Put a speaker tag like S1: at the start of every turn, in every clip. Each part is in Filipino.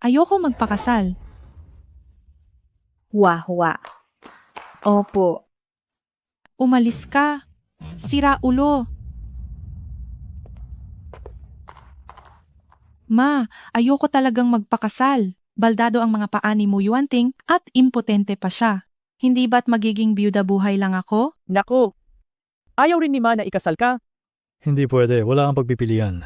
S1: Ayoko magpakasal.
S2: Wah. Opo.
S1: Umalis ka. Sira ulo. Ma, ayoko talagang magpakasal. Baldado ang mga paa ni Muyuanting at impotente pa siya. Hindi ba't magiging byuda buhay lang ako?
S3: Naku, ayaw rin ni Ma na ikasal ka.
S4: Hindi pwede, wala kang pagpipilian.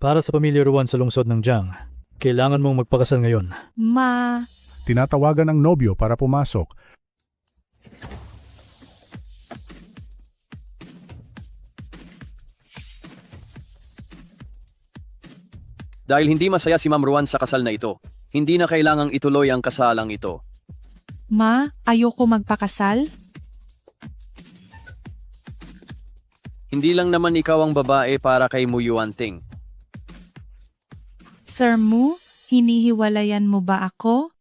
S4: Para sa pamilya Ruan sa lungsod ng Jiang, kailangan mong magpakasal ngayon.
S1: Ma,
S5: Tinatawagan ng nobyo para pumasok.
S6: Dahil hindi masaya si Ma'am Ruan sa kasal na ito, hindi na kailangang ituloy ang kasalang ito.
S1: Ma, ayoko magpakasal.
S6: Hindi lang naman ikaw ang babae para kay Muyuanting.
S1: Sir Mu, hinihiwalayan mo ba ako?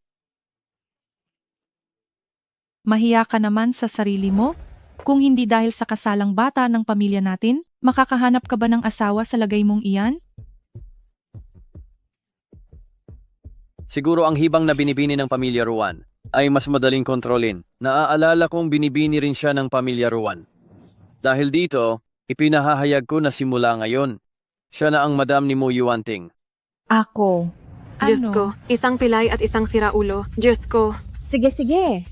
S1: Mahiya ka naman sa sarili mo? Kung hindi dahil sa kasalang bata ng pamilya natin, makakahanap ka ba ng asawa sa lagay mong iyan?
S6: Siguro ang hibang na binibini ng pamilya Ruan ay mas madaling kontrolin. Naaalala kong binibini rin siya ng pamilya Ruan. Dahil dito, ipinahahayag ko na simula ngayon, siya na ang madam ni Muyuanting.
S2: Ako.
S7: Diyos
S1: Ano?
S7: ko, isang pilay at isang siraulo. Diyos ko.
S2: Sige.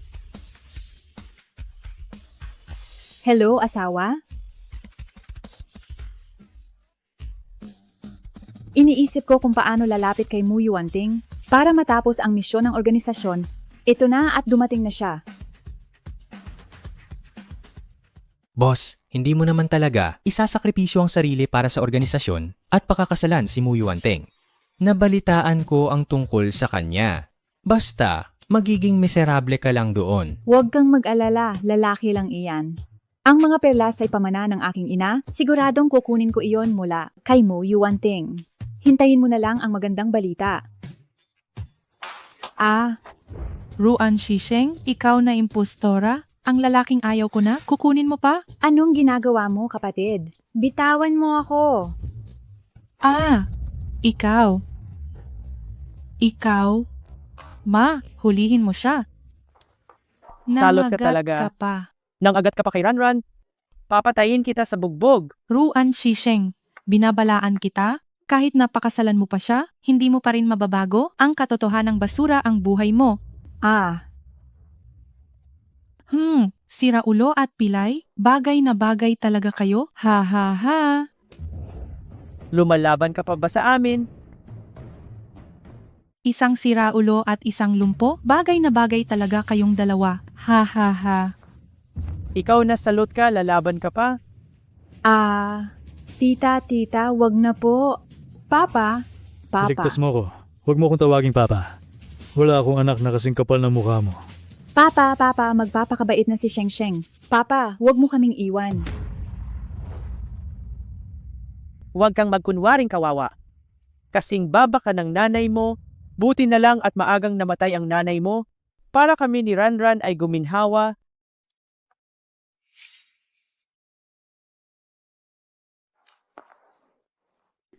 S2: Hello, asawa? Iniisip ko kung paano lalapit kay Muyuanting para matapos ang misyon ng organisasyon. Ito na at dumating na siya.
S8: Boss, hindi mo naman talaga isasakripisyo ang sarili para sa organisasyon at pakakasalan si Muyuanting. Nabalitaan ko ang tungkol sa kanya. Basta, magiging miserable ka lang doon.
S2: Huwag kang mag-alala, lalaki lang iyan. Ang mga perlas ay pamana ng aking ina, siguradong kukunin ko iyon mula kay Muyuanting. Hintayin mo na lang ang magandang balita.
S1: Ruan Shisheng, ikaw na impostora? Ang lalaking ayaw ko na, kukunin mo pa?
S2: Anong ginagawa mo, kapatid? Bitawan mo ako.
S1: Ikaw. Ikaw? Ma, hulihin mo siya.
S3: Salot ka
S1: Nangagat
S3: talaga.
S1: ka pa.
S3: Nang agat ka pa kay Ranran, papatayin kita sa bugbog.
S1: Ruan Shisheng, binabalaan kita? Kahit napakasalan mo pa siya, hindi mo pa rin mababago? Ang katotohanang basura ang buhay mo. Sira ulo at pilay? Bagay na bagay talaga kayo? Ha ha ha.
S3: Lumalaban ka pa ba sa amin?
S1: Isang siraulo at isang lumpo, bagay na bagay talaga kayong dalawa. Ha ha ha.
S3: Ikaw na salot ka, lalaban ka pa?
S2: Tita, wag na po. Papa.
S4: Iligtas mo ko. Huwag mo akong tawaging papa. Wala akong anak na kasing kapal ng mukha mo.
S2: Papa, magpapakabait na si Sheng. Papa, wag mo kaming iwan.
S3: Huwag kang magkunwaring kawawa. Kasing baba ka ng nanay mo, buti na lang at maagang namatay ang nanay mo, para kami ni Ranran ay guminhawa.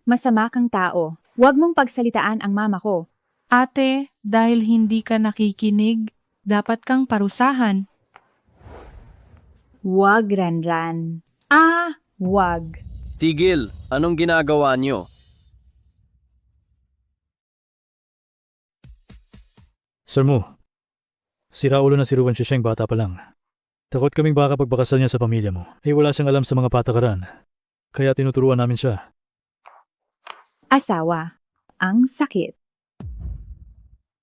S2: Masama kang tao. Huwag mong pagsalitaan ang mama ko.
S1: Ate, dahil hindi ka nakikinig, dapat kang parusahan.
S2: Wag, Ranran. Wag.
S6: Tigil, anong ginagawa niyo?
S4: Sir Mu, sira ulo na si Ruan Shisheng bata pa lang. Takot kaming baka pagpakasal niya sa pamilya mo. Wala siyang alam sa mga patakaran. Kaya tinuturuan namin siya.
S2: Asawa. Ang sakit.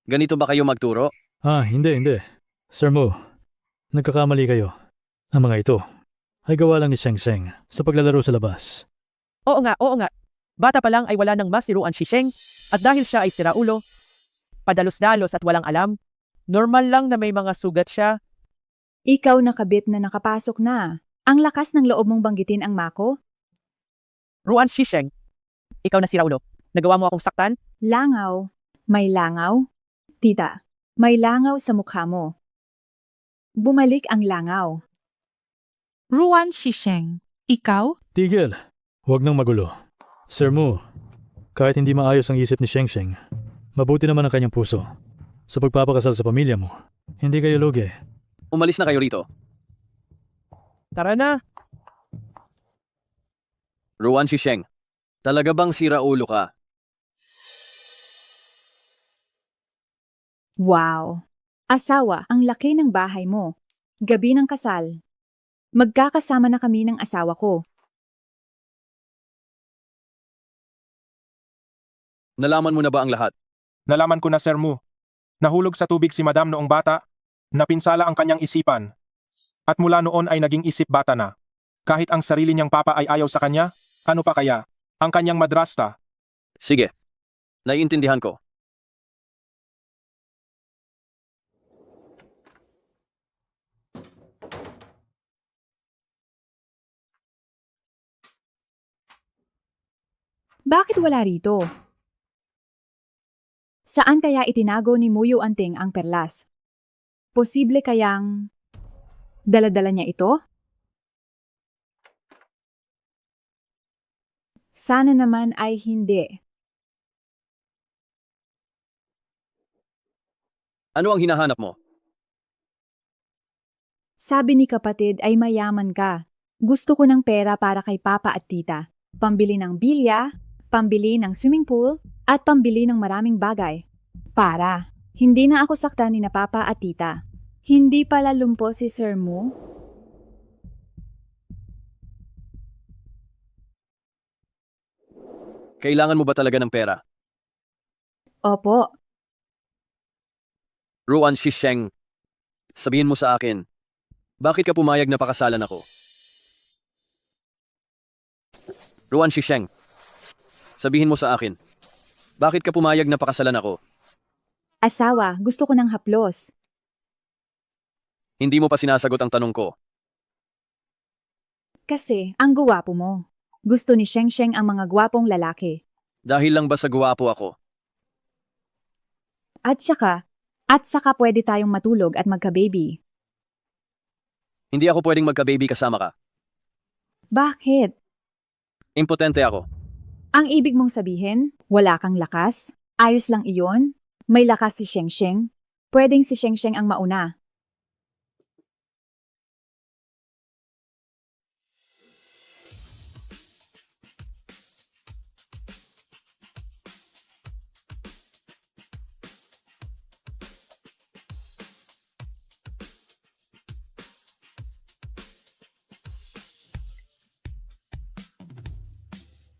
S6: Ganito ba kayo magturo?
S4: Hindi. Sir Mu, nagkakamali kayo. Ang mga ito ay gawa lang ni Sheng Sheng sa paglalaro sa labas.
S3: Oo nga. Bata pa lang ay wala nang mas si Ruan Shisheng, at dahil siya ay siraulo, padalos-dalos at walang alam, normal lang na may mga sugat siya.
S2: Ikaw nakabit na nakapasok na. Ang lakas ng loob mong banggitin ang mako?
S3: Ruan Shisheng, ikaw na siraulo. Nagawa mo akong saktan?
S2: Langaw. May langaw? Tita, may langaw sa mukha mo. Bumalik ang langaw.
S1: Ruan Shisheng, ikaw?
S4: Tigil, huwag nang magulo. Sir Mu, kahit hindi maayos ang isip ni Sheng Sheng, Mabuti naman ang kanyang puso. Sa pagpapakasal sa pamilya mo, hindi kayo lugi.
S6: Umalis na kayo rito.
S3: Tara na!
S6: Ruan Shisheng, talaga bang siraulo ka?
S2: Wow! Asawa, ang laki ng bahay mo. Gabi ng kasal. Magkakasama na kami ng asawa ko.
S6: Nalaman mo na ba ang lahat?
S9: Nalaman ko na, Sir Mu. Nahulog sa tubig si Madam noong bata, napinsala ang kanyang isipan. At mula noon ay naging isip bata na. Kahit ang sarili niyang papa ay ayaw sa kanya, ano pa kaya? Ang kanyang madrasta.
S6: Sige, naiintindihan ko.
S2: Bakit wala rito? Saan kaya itinago ni Muyo Anting ang perlas? Posible kayang dala-dala niya ito? Sana naman ay hindi.
S6: Ano ang hinahanap mo?
S2: Sabi ni kapatid ay mayaman ka. Gusto ko ng pera para kay papa at tita. Pambili ng bilya, pambili ng swimming pool, at pambili ng maraming bagay. Para, hindi na ako saktan ni na papa at tita. Hindi pala lumpo si Sir Mu?
S6: Kailangan mo ba talaga ng pera?
S2: Opo,
S6: Ruan Shisheng, sabihin mo sa akin, bakit ka pumayag na pakasalan ako? Ruan Shisheng, sabihin mo sa akin, bakit ka pumayag na pakasalan ako?
S2: asawa, gusto ko ng haplos.
S6: Hindi mo pa sinasagot ang tanong ko.
S2: Kasi, ang guwapo mo. Gusto ni Sheng Sheng ang mga gwapong lalaki.
S6: Dahil lang ba sa guwapo ako?
S2: At saka pwede tayong matulog at magka-baby.
S6: Hindi ako pwedeng magka-baby kasama ka.
S2: Bakit?
S6: Impotente ako.
S2: Ang ibig mong sabihin, wala kang lakas? Ayos lang iyon? May lakas si Sheng Sheng? Pwedeng si Sheng Sheng ang mauna.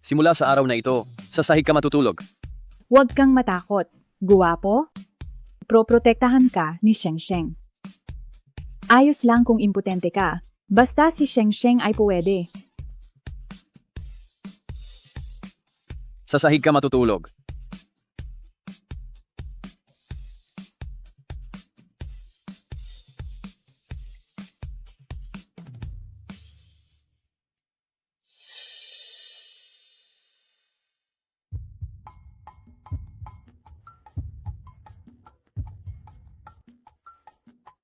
S6: Simula sa araw na ito, sa sahig ka matutulog.
S2: Huwag kang matakot. Guwapo? Proprotektahan ka ni Sheng Sheng. Ayos lang kung impotente ka. Basta si Sheng Sheng ay pwede.
S6: Sa sahig ka matutulog.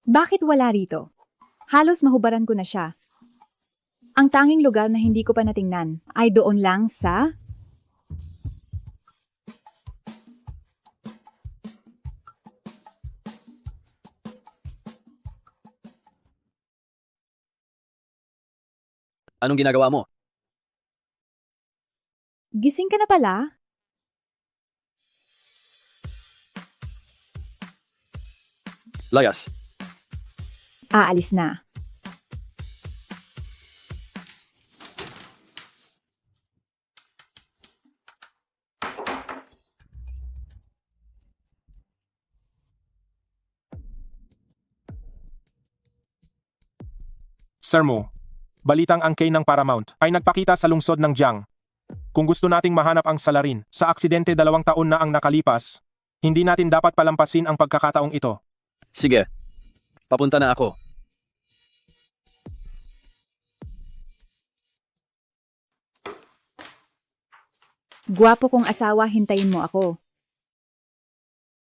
S2: Bakit wala rito? Halos mahubaran ko na siya. Ang tanging lugar na hindi ko pa natingnan ay doon lang sa...
S6: Anong ginagawa mo?
S2: Gising ka na pala?
S6: Layas.
S2: Aalis na.
S9: Sir Mu, balitang angkay ng Paramount ay nagpakita sa lungsod ng Jiang. Kung gusto nating mahanap ang salarin sa aksidente 2 taon na ang nakalipas, hindi natin dapat palampasin ang pagkakataong ito.
S6: Sige, papunta na ako.
S2: Gwapo kong asawa, hintayin mo ako.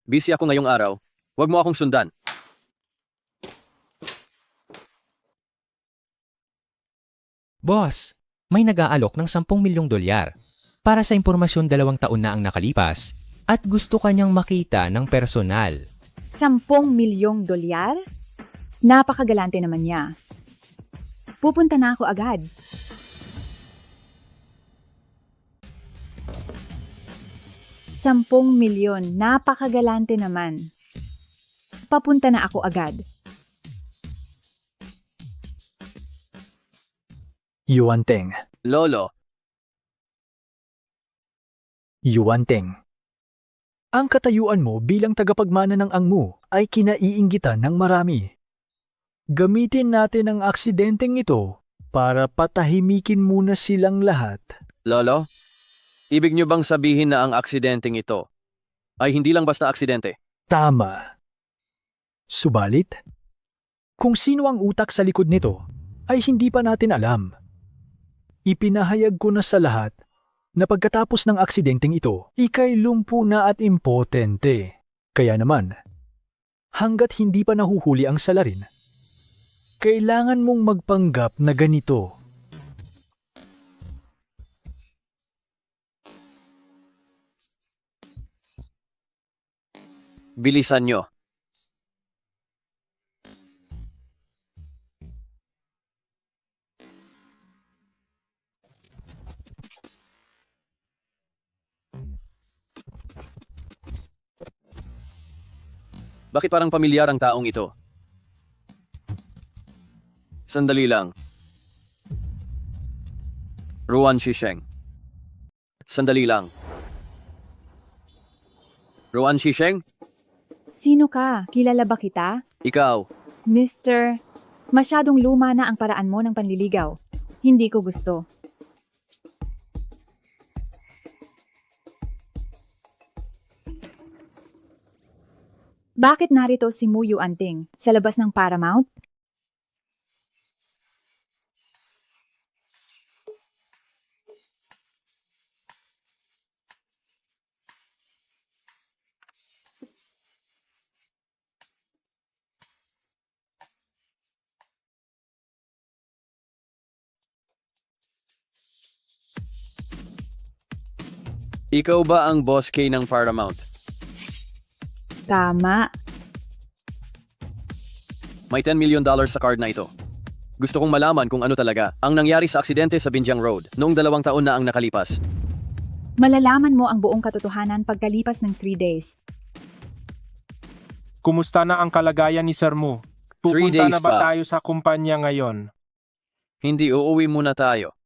S6: Busy ako ngayong araw. Huwag mo akong sundan.
S8: Boss, may nag-aalok ng 10 milyong dolyar. Para sa impormasyon 2 taon na ang nakalipas, at gusto kanyang makita ng personal.
S2: 10 milyong dolyar? Napakagalante naman niya. Pupunta na ako agad. Sampung milyon, napakagalante naman. Papunta na ako agad.
S4: Yuanteng.
S6: Lolo,
S4: Yuanteng. Ang katayuan mo bilang tagapagmana ng angmo ay kinaiinggitan ng marami. Gamitin natin ang aksidenteng ito para patahimikin muna silang lahat.
S6: Lolo, ibig niyo bang sabihin na ang aksidenteng ito ay hindi lang basta aksidente?
S4: Tama. Subalit, kung sino ang utak sa likod nito ay hindi pa natin alam. Ipinahayag ko na sa lahat na pagkatapos ng aksidenteng ito, ikay lumpo na at impotente. Kaya naman, hanggat hindi pa nahuhuli ang salarin, kailangan mong magpanggap na ganito.
S6: Bilisan nyo. Bakit parang pamilyar ang taong ito? Sandali lang. Ruan Shisheng. Sandali lang. Ruan Shisheng?
S2: Sino ka? Kilala ba kita?
S6: Ikaw.
S2: Mr. Masyadong luma na ang paraan mo ng panliligaw. Hindi ko gusto. Bakit narito si Muyu Anting? Sa labas ng Paramount?
S6: Ikaw ba ang boss K ng Paramount?
S2: Tama.
S6: May $10 million sa card na ito. Gusto kong malaman kung ano talaga ang nangyari sa aksidente sa Binjang Road noong 2 taon na ang nakalipas.
S2: Malalaman mo ang buong katotohanan pagkalipas ng 3 days.
S9: Kumusta na ang kalagayan ni Sir Mu?
S6: 3
S9: Pupunta
S6: days
S9: na ba
S6: pa.
S9: tayo sa kumpanya ngayon?
S6: Hindi, uuwi muna tayo.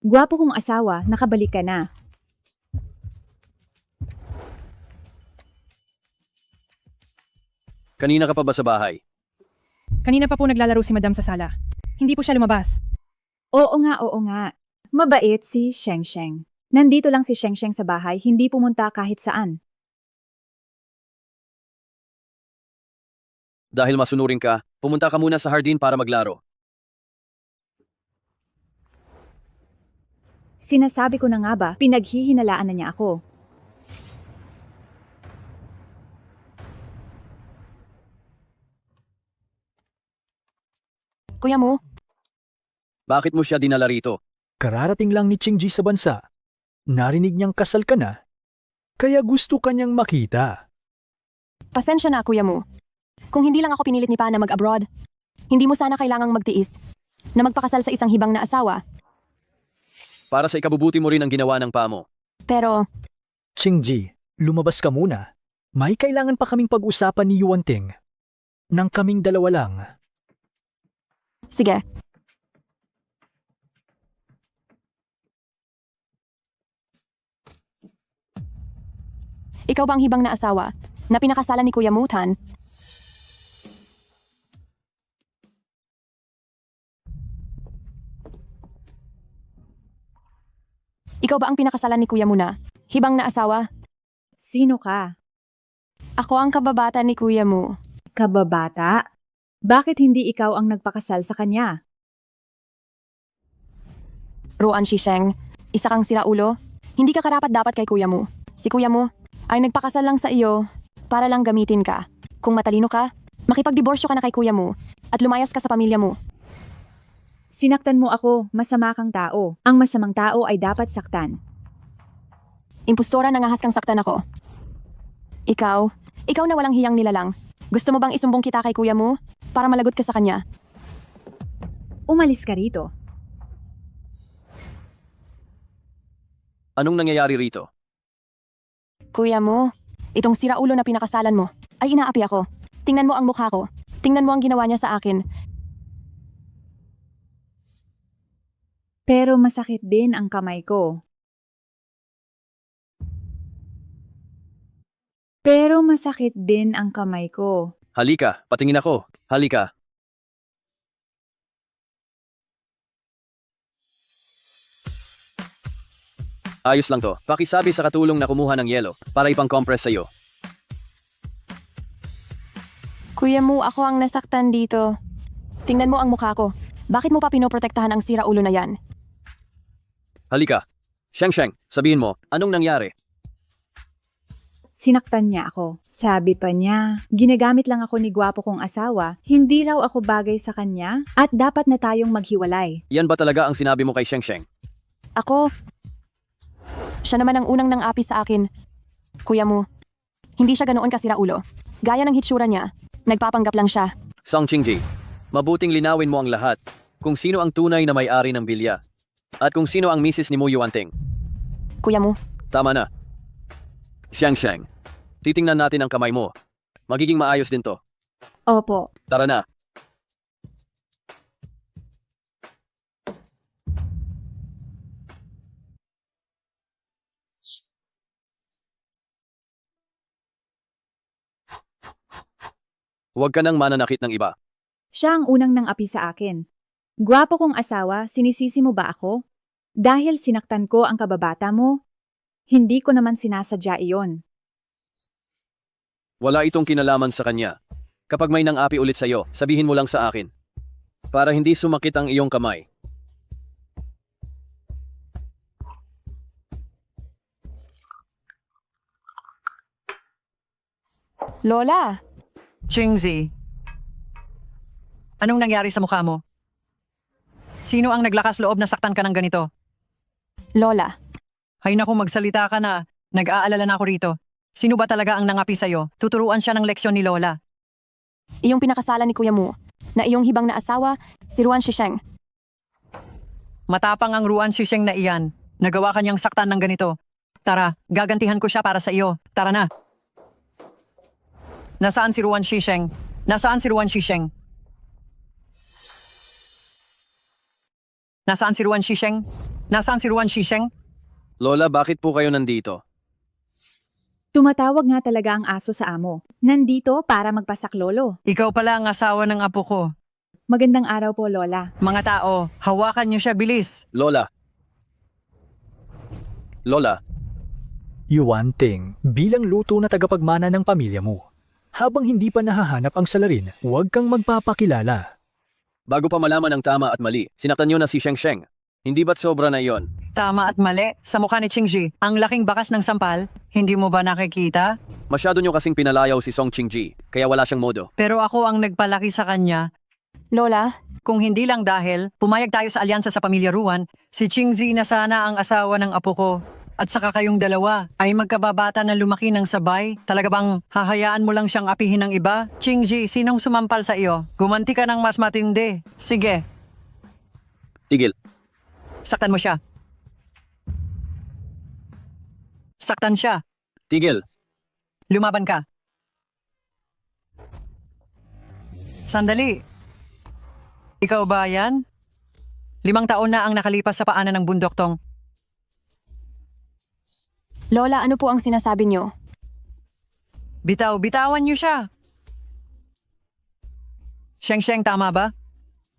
S2: Gwapo kong asawa, nakabalik ka na.
S6: Kanina ka pa ba sa bahay?
S10: Kanina pa po naglalaro si Madam sa sala. Hindi po siya lumabas.
S2: Oo nga. Mabait si Sheng Sheng. Nandito lang si Sheng Sheng sa bahay, hindi pumunta kahit saan.
S6: Dahil masunurin ka, pumunta ka muna sa hardin para maglaro.
S2: Sinasabi ko na nga ba, pinaghihinalaan na niya ako.
S7: Kuya Mu,
S6: Bakit mo siya dinala rito?
S4: Kararating lang ni Chingji sa bansa. Narinig niyang kasal ka na, kaya gusto kanyang makita.
S7: pasensya na Kuya Mu. Kung hindi lang ako pinilit ni Pa na mag-abroad, hindi mo sana kailangang magtiis na magpakasal sa isang hibang na asawa.
S6: Para sa ikabubuti mo rin ang ginawa ng pa mo.
S7: Pero,
S4: Chingji, lumabas ka muna. May kailangan pa kaming pag-usapan ni Yuanting. Nang kaming dalawa lang.
S7: sige. Ikaw ba ang hibang na asawa na pinakasalan ni Kuya Mutan? Ikaw ba ang pinakasalan ni Kuya Muna? Hibang na asawa?
S2: Sino ka?
S7: Ako ang kababata ni kuya mo.
S2: Kababata? Bakit hindi ikaw ang nagpakasal sa kanya?
S7: Ruan Shisheng, isa kang siraulo. Hindi ka karapat-dapat kay kuya mo. Si kuya mo ay nagpakasal lang sa iyo para lang gamitin ka. Kung matalino ka, makipagdiborsyo ka na kay kuya mo at lumayas ka sa pamilya mo.
S2: Sinaktan mo ako, masama kang tao. Ang masamang tao ay dapat saktan.
S7: Impostora, nangahas kang saktan ako. Ikaw na walang hiyang nilalang. Gusto mo bang isumbong kita kay kuya mo para malagot ka sa kanya?
S2: Umalis ka rito.
S6: Anong nangyayari rito?
S7: Kuya mo, itong siraulo na pinakasalan mo, ay inaapi ako. Tingnan mo ang mukha ko. Tingnan mo ang ginawa niya sa akin.
S2: Pero masakit din ang kamay ko.
S6: Halika, patingin ako. Halika. Ayos lang to. Pakisabi sa katulong na kumuha ng yelo para ipang-compress sa'yo.
S7: Kuya mo, ako ang nasaktan dito. Tingnan mo ang mukha ko. Bakit mo pa pinoprotektahan ang siraulo na yan?
S6: Halika. Sheng, sabihin mo, anong nangyari?
S2: Sinaktan niya ako. Sabi pa niya, ginagamit lang ako ni gwapo kong asawa, hindi raw ako bagay sa kanya, at dapat na tayong maghiwalay.
S6: Yan ba talaga ang sinabi mo kay Sheng?
S7: Ako, siya naman ang unang nang-api sa akin. Kuya mo, hindi siya ganoon kasiraulo. Gaya ng hitsura niya, nagpapanggap lang siya.
S6: Song Qingji, mabuting linawin mo ang lahat kung sino ang tunay na may-ari ng bilya at kung sino ang misis ni Mu Yuanting.
S7: Kuya mo,
S6: Tama na. Sheng, titingnan natin ang kamay mo. Magiging maayos din to.
S2: Opo.
S6: Tara na. Huwag ka nang mananakit ng iba.
S2: Siya ang unang nang api sa akin. Gwapo kong asawa, sinisisi mo ba ako? Dahil sinaktan ko ang kababata mo? Hindi ko naman sinasadya iyon.
S6: Wala itong kinalaman sa kanya. Kapag may nang-api ulit sa'yo, sabihin mo lang sa akin. Para hindi sumakit ang iyong kamay.
S7: Lola,
S11: Qingzi, anong nangyari sa mukha mo? Sino ang naglakas loob na saktan ka ng ganito?
S7: Lola,
S11: Hay naku, magsalita ka na. Nag-aalala na ako rito. Sino ba talaga ang nangapi sa'yo? Tuturuan siya ng leksyon ni Lola.
S7: iyong pinakasalan ni kuya mo, na iyong hibang na asawa, si Ruan Shisheng.
S11: Matapang ang Ruan Shisheng na iyan. Nagawa kanyang saktan ng ganito. Tara, gagantihan ko siya para sa iyo. Tara na. Nasaan si Ruan Shisheng? Nasaan si Ruan Shisheng? Nasaan si Ruan Shisheng? Nasaan si Ruan Shisheng?
S6: Lola, bakit po kayo nandito?
S2: Tumatawag nga talaga ang aso sa amo. Nandito para magpasaklolo.
S11: Ikaw pala ang asawa ng apo ko.
S2: Magandang araw po, Lola.
S11: Mga tao, hawakan niyo siya bilis.
S6: Lola.
S4: Yuanting, bilang luto na tagapagmana ng pamilya mo. Habang hindi pa nahahanap ang salarin, huwag kang magpapakilala.
S6: Bago pa malaman ang tama at mali, sinaktan niyo na si Sheng. Hindi ba't sobra na iyon?
S11: Tama at mali. Sa mukha ni Qingji, ang laking bakas ng sampal, hindi mo ba nakikita?
S6: Masyado niyo kasing pinalayaw si Song Qingji, kaya wala siyang modo.
S11: Pero ako ang nagpalaki sa kanya.
S7: Lola,
S11: Kung hindi lang dahil pumayag tayo sa alyansa sa pamilya Ruan, si Qingzi na sana ang asawa ng apo ko. At saka kayong dalawa ay magkababata na lumaki ng sabay. Talaga bang hahayaan mo lang siyang apihin ng iba? Qingji, sinong sumampal sa iyo? Gumanti ka ng mas matindi. Sige,
S6: Tigil.
S11: saktan mo siya. Saktan siya.
S6: Tigil.
S11: Lumaban ka. Sandali. Ikaw ba yan? 5 taon na ang nakalipas sa paanan ng bundok tong.
S7: Lola, ano po ang sinasabi niyo?
S11: Bitawan niyo siya. Sheng, tama ba?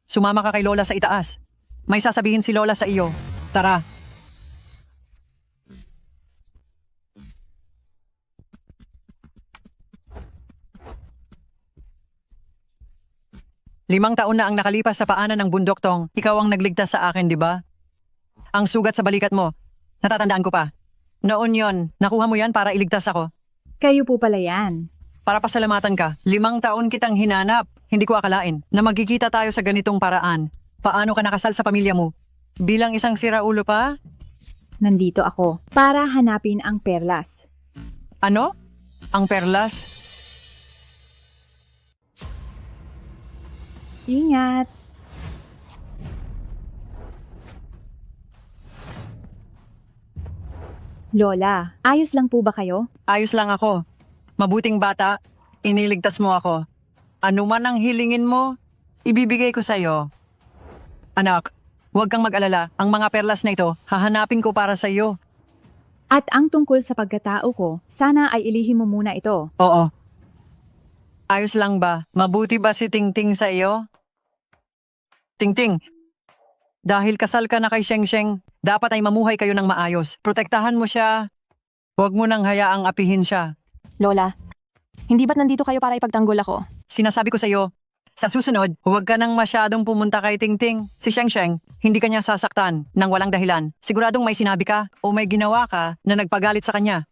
S11: Sumama ka kay Lola sa itaas. May sasabihin si Lola sa iyo. Tara. 5 taon na ang nakalipas sa paanan ng bundok, Tong. Ikaw ang nagligtas sa akin, di ba? Ang sugat sa balikat mo, natatandaan ko pa. Noon yon, nakuha mo yan para iligtas ako.
S2: Kayo po pala yan.
S11: Para pasalamatan ka, 5 taon kitang hinanap. Hindi ko akalain na magkikita tayo sa ganitong paraan. Paano ka nakasal sa pamilya mo? Bilang isang siraulo pa?
S2: Nandito ako para hanapin ang perlas.
S11: Ano? Ang perlas?
S2: Ingat! Lola, ayos lang po ba kayo?
S11: Ayos lang ako. Mabuting bata, iniligtas mo ako. Ano man ang hilingin mo, ibibigay ko sa'yo. Anak, huwag kang mag-alala. Ang mga perlas na ito, hahanapin ko para sa'yo.
S2: At ang tungkol sa pagkatao ko, sana ay ilihim mo muna ito.
S11: Oo. Ayos lang ba? Mabuti ba si Tingting sa iyo? Tingting, dahil kasal ka na kay Sheng, dapat ay mamuhay kayo ng maayos. Protektahan mo siya. Huwag mo nang hayaang apihin siya.
S7: Lola, hindi ba't nandito kayo para ipagtanggol ako?
S11: Sinasabi ko sa iyo, sa susunod, huwag ka nang masyadong pumunta kay Tingting. Si Sheng, hindi kanya sasaktan ng walang dahilan. Siguradong may sinabi ka o may ginawa ka na nagpagalit sa kanya.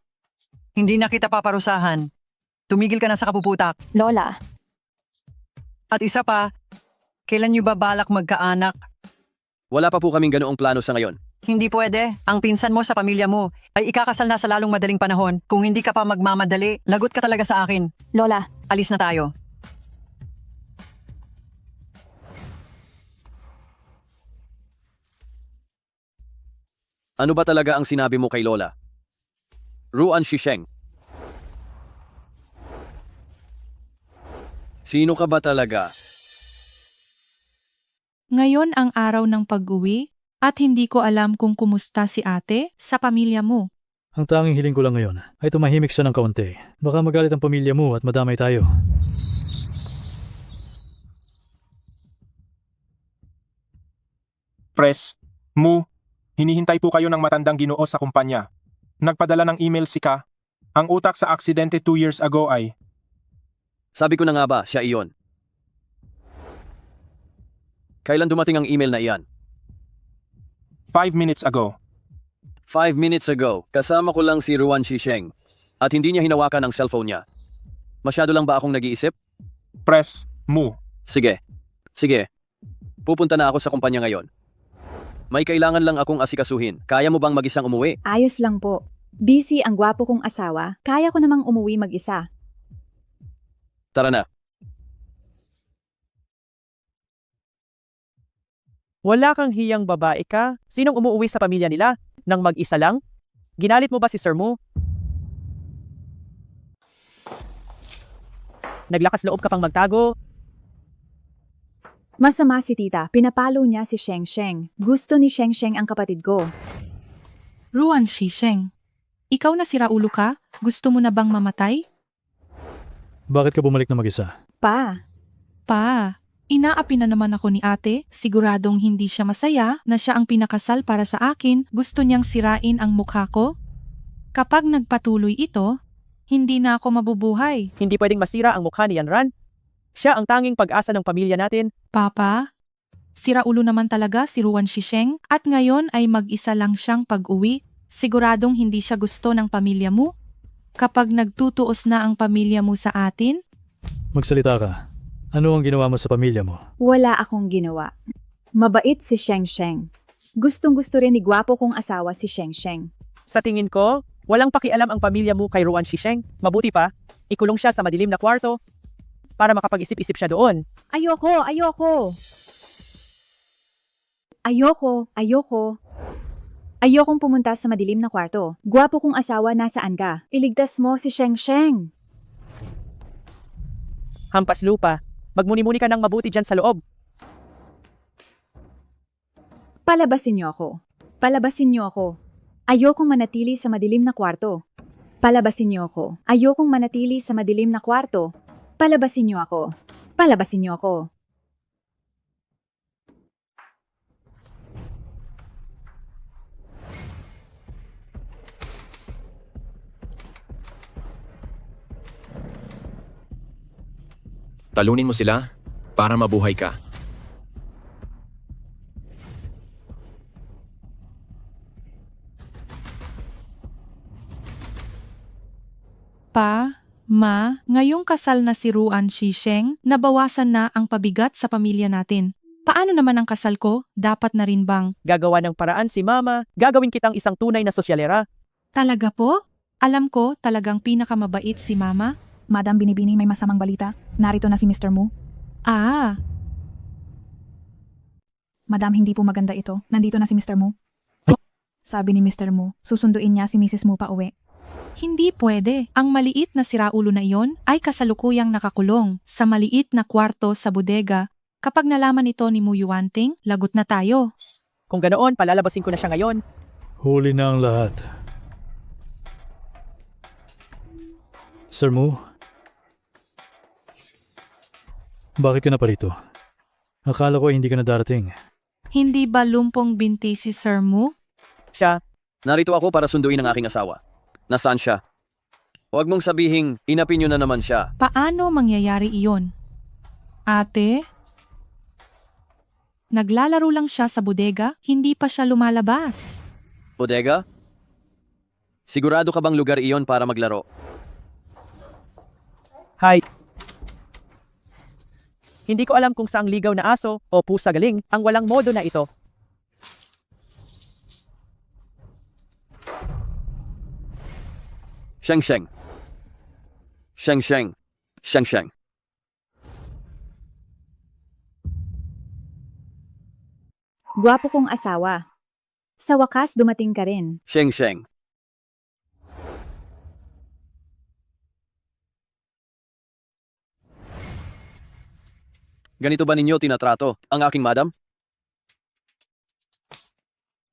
S11: Hindi na kita paparusahan. Tumigil ka na sa kapuputak.
S7: Lola,
S11: At isa pa, kailan niyo ba balak magkaanak?
S6: Wala pa po kaming ganoong plano sa ngayon.
S11: Hindi pwede. Ang pinsan mo sa pamilya mo ay ikakasal na sa lalong madaling panahon. Kung hindi ka pa magmamadali, lagot ka talaga sa akin.
S7: Lola,
S11: Alis na tayo.
S6: Ano ba talaga ang sinabi mo kay Lola? Ruan Shisheng. Sino ka ba talaga?
S1: Ngayon ang araw ng pag-uwi at hindi ko alam kung kumusta si ate sa pamilya mo.
S4: Ang tanging hiling ko lang ngayon ay tumahimik siya ng kaunti. Baka magalit ang pamilya mo at madamay tayo.
S9: Press, Mu, hinihintay po kayo ng matandang Ginoo sa kumpanya. Nagpadala ng email si Ka. Ang utak sa aksidente 2 years ago ay...
S6: Sabi ko na nga ba, siya iyon. Kailan dumating ang email na iyan?
S9: 5 minutes ago.
S6: 5 minutes ago, kasama ko lang si Ruan Shisheng. At hindi niya hinawakan ang cellphone niya. Masyado lang ba akong nag-iisip?
S9: Press, Mu.
S6: Sige. Sige. Pupunta na ako sa kumpanya ngayon. May kailangan lang akong asikasuhin. Kaya mo bang mag-isang umuwi?
S2: Ayos lang po. Busy ang gwapo kong asawa, kaya ko namang umuwi mag-isa.
S6: Tara na.
S3: Wala kang hiyang babae ka? Sinong umuuwi sa pamilya nila? Nang mag-isa lang? Ginalit mo ba si Sir Mo? Naglakas loob ka pang magtago?
S2: Masama si tita, pinapalo niya si Sheng. Gusto ni Sheng ang kapatid ko.
S1: Ruan Shisheng, ikaw na sira ulo ka? Gusto mo na bang mamatay?
S4: Bakit ka bumalik na mag-isa?
S2: Pa,
S1: Inaapi na naman ako ni ate, siguradong hindi siya masaya na siya ang pinakasal para sa akin, gusto niyang sirain ang mukha ko. Kapag nagpatuloy ito, hindi na ako mabubuhay.
S3: Hindi pwedeng masira ang mukha ni Yanran. Siya ang tanging pag-asa ng pamilya natin.
S1: Papa, sira ulo naman talaga si Ruan Shisheng at ngayon ay mag-isa lang siyang pag-uwi. Siguradong hindi siya gusto ng pamilya mo. Kapag nagtutuos na ang pamilya mo sa atin,
S4: Magsalita ka. Ano ang ginawa mo sa pamilya mo?
S2: wala akong ginawa. Mabait si Sheng. Gustong-gusto rin ni gwapo kong asawa si Sheng.
S3: Sa tingin ko, walang pakialam ang pamilya mo kay Ruan Shisheng. Mabuti pa, ikulong siya sa madilim na kwarto para makapag-isip-isip siya doon.
S2: Ayoko! Ayokong pumunta sa madilim na kwarto. Gwapo kong asawa, nasaan ka? Iligtas mo si Sheng.
S3: Hampas lupa, magmuni-muni ka ng mabuti dyan sa loob.
S2: Palabasin niyo ako. Ayokong manatili sa madilim na kwarto. Palabasin niyo ako.
S12: Talunin mo sila para mabuhay ka.
S1: Ngayong kasal na si Ruan Shisheng, nabawasan na ang pabigat sa pamilya natin. Paano naman ang kasal ko? Dapat na rin bang?
S3: Gagawa ng paraan si Mama, gagawin kitang isang tunay na sosyalera.
S1: Talaga po? Alam ko talagang pinakamabait si Mama.
S10: Madam Binibini, may masamang balita. Narito na si Mr. Mu.
S1: Ah,
S10: Madam, hindi po maganda ito. Nandito na si Mr. Mu. Sabi ni Mr. Mu, susunduin niya si Mrs. Mu pa uwi.
S1: hindi pwede. Ang maliit na siraulo na iyon ay kasalukuyang nakakulong sa maliit na kwarto sa bodega. Kapag nalaman ito ni Mu Yuanting, lagot na tayo.
S3: Kung ganoon, palalabasin ko na siya ngayon.
S4: Huli na ang lahat. Sir Mu? Bakit ka na parito? Akala ko hindi ka na darating.
S1: Hindi ba lumpong binti si Sir Mu?
S3: Siya,
S6: Narito ako para sunduin ang aking asawa. Nasaan siya? Huwag mong sabihing inapinyo na naman siya.
S1: Paano mangyayari iyon? Ate? Naglalaro lang siya sa bodega, hindi pa siya lumalabas.
S6: Bodega? Sigurado ka bang lugar iyon para maglaro?
S3: hi. Hindi ko alam kung saang ligaw na aso o pusa galing ang walang modo na ito.
S6: Sheng Sheng. Sheng Sheng. Sheng Sheng.
S2: Gwapo kong asawa. Sa wakas dumating ka rin.
S6: Sheng Sheng. Ganito ba ninyo tinatrato ang aking madam?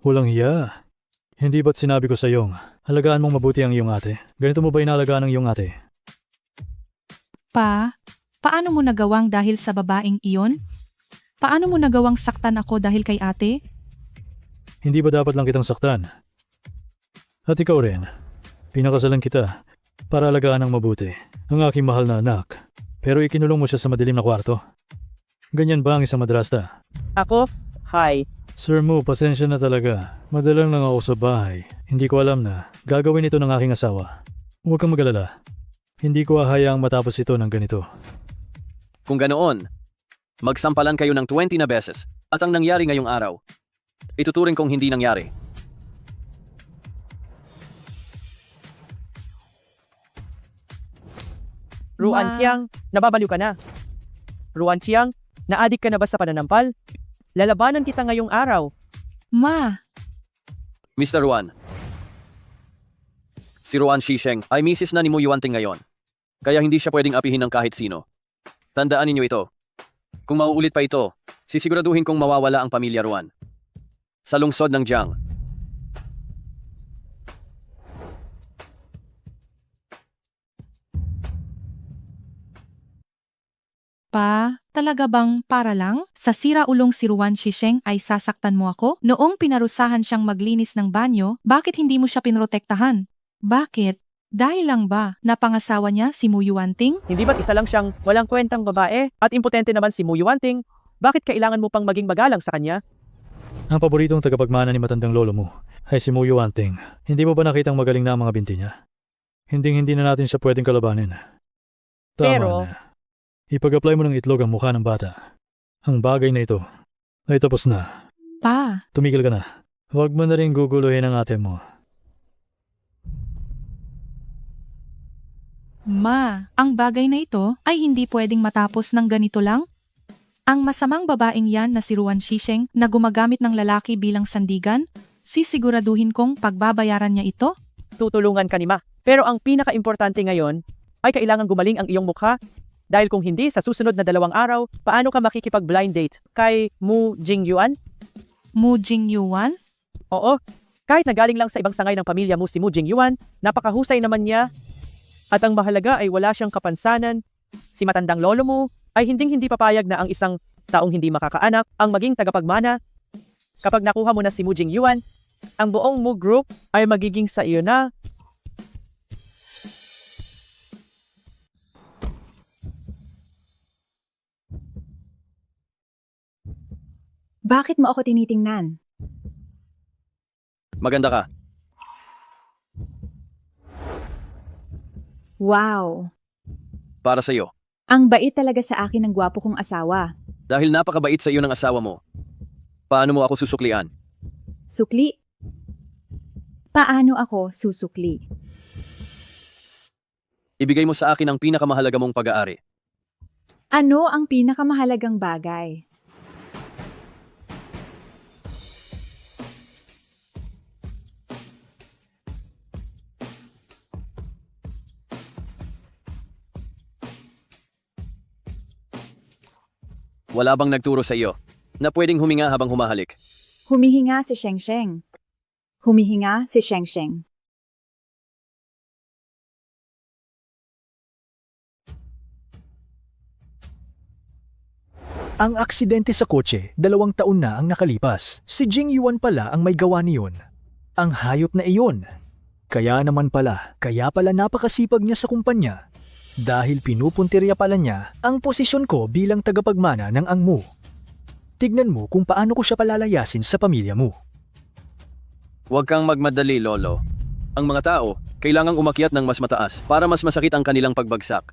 S4: Walang hiya. Hindi ba't sinabi ko sa iyong, halagaan mong mabuti ang iyong ate? Ganito mo ba inalagaan ang iyong ate?
S1: Paano mo nagawang dahil sa babaeng iyon? Paano mo nagawang saktan ako dahil kay ate?
S4: Hindi ba dapat lang kitang saktan? At ikaw rin. Pinakasalan kita para alagaan ng mabuti ang aking mahal na anak. Pero ikinulong mo siya sa madilim na kwarto. Ganyan ba ang isang madrasta?
S3: Ako, hi.
S4: Sir Mu, pasensya na talaga. Madalang lang ako sa bahay. Hindi ko alam na gagawin ito ng aking asawa. Huwag kang mag-alala. Hindi ko hahayaang matapos ito ng ganito.
S6: Kung ganoon, magsampalan kayo ng 20 na beses at ang nangyari ngayong araw, ituturing kong hindi nangyari.
S3: Ruan Chiang, nababaliw ka na. Ruan Chiang, naadik ka na ba sa pananampal? Lalabanan kita ngayong araw.
S1: Ma,
S6: Mr. Ruan. Si Ruan Shisheng ay misis na ni Mu Yuanting ngayon. Kaya hindi siya pwedeng apihin ng kahit sino. Tandaan ninyo ito. Kung mauulit pa ito, sisiguraduhin kong mawawala ang pamilya Ruan. Sa lungsod ng Jiang.
S1: talaga bang para lang? Sa siraulong si Ruan Shisheng ay sasaktan mo ako? Noong pinarusahan siyang maglinis ng banyo, bakit hindi mo siya pinrotektahan? Bakit? Dahil lang ba napangasawa niya si Mu Yuanting?
S3: Hindi ba't isa lang siyang walang kwentang babae at impotente naman si Mu Yuanting? Bakit kailangan mo pang maging magalang sa kanya?
S4: Ang paboritong tagapagmana ni matandang lolo mo ay si Mu Yuanting. Hindi mo ba nakitang magaling na ang mga binti niya? Hindi na natin siya pwedeng kalabanin. Tama
S3: Pero-
S4: na. Ipag-apply mo ng itlog ang mukha ng bata. Ang bagay na ito ay tapos na. Tumigil ka na. Huwag mo na rin guguluhin ang ate mo.
S1: Ma, ang bagay na ito ay hindi pwedeng matapos ng ganito lang? Ang masamang babaeng yan na si Ruan Shisheng na gumagamit ng lalaki bilang sandigan, sisiguraduhin kong pagbabayaran niya ito?
S3: Tutulungan ka ni Ma. Pero ang pinaka-importante ngayon ay kailangan gumaling ang iyong mukha. Dahil kung hindi, sa susunod na 2 araw, paano ka makikipag-blind date kay Mu Jingyuan?
S1: Mu Jingyuan?
S3: Oo, kahit nagaling lang sa ibang sangay ng pamilya mo si Mu Jingyuan, napakahusay naman niya. At ang mahalaga ay wala siyang kapansanan. Si matandang lolo mo ay hindi papayag na ang isang taong hindi makakaanak ang maging tagapagmana. Kapag nakuha mo na si Mu Jingyuan, ang buong Mu Group ay magiging sa iyo na.
S2: Bakit mo ako tinitingnan?
S6: Maganda ka.
S2: Wow!
S6: Para sa iyo.
S2: Ang bait talaga sa akin ng gwapo kong asawa.
S6: Dahil napakabait sa iyo ng asawa mo. Paano mo ako susuklian?
S2: Sukli? Paano ako susukli?
S6: Ibigay mo sa akin ang pinakamahalaga mong pag-aari.
S2: Ano ang pinakamahalagang bagay?
S6: Wala bang nagturo sa iyo na pwedeng huminga habang humahalik?
S2: Humihinga si Sheng Sheng. Humihinga si Sheng Sheng.
S4: Ang aksidente sa kotse, 2 taon na ang nakalipas. Si Jing Yuan pala ang may gawa niyon. Ang hayop na iyon. Kaya pala napakasipag niya sa kumpanya. Dahil pinupuntirya pala niya ang posisyon ko bilang tagapagmana ng Angmu. Tignan mo kung paano ko siya palalayasin sa pamilya mo.
S6: Huwag kang magmadali, Lolo. Ang mga tao, kailangang umakyat ng mas mataas para mas masakit ang kanilang pagbagsak.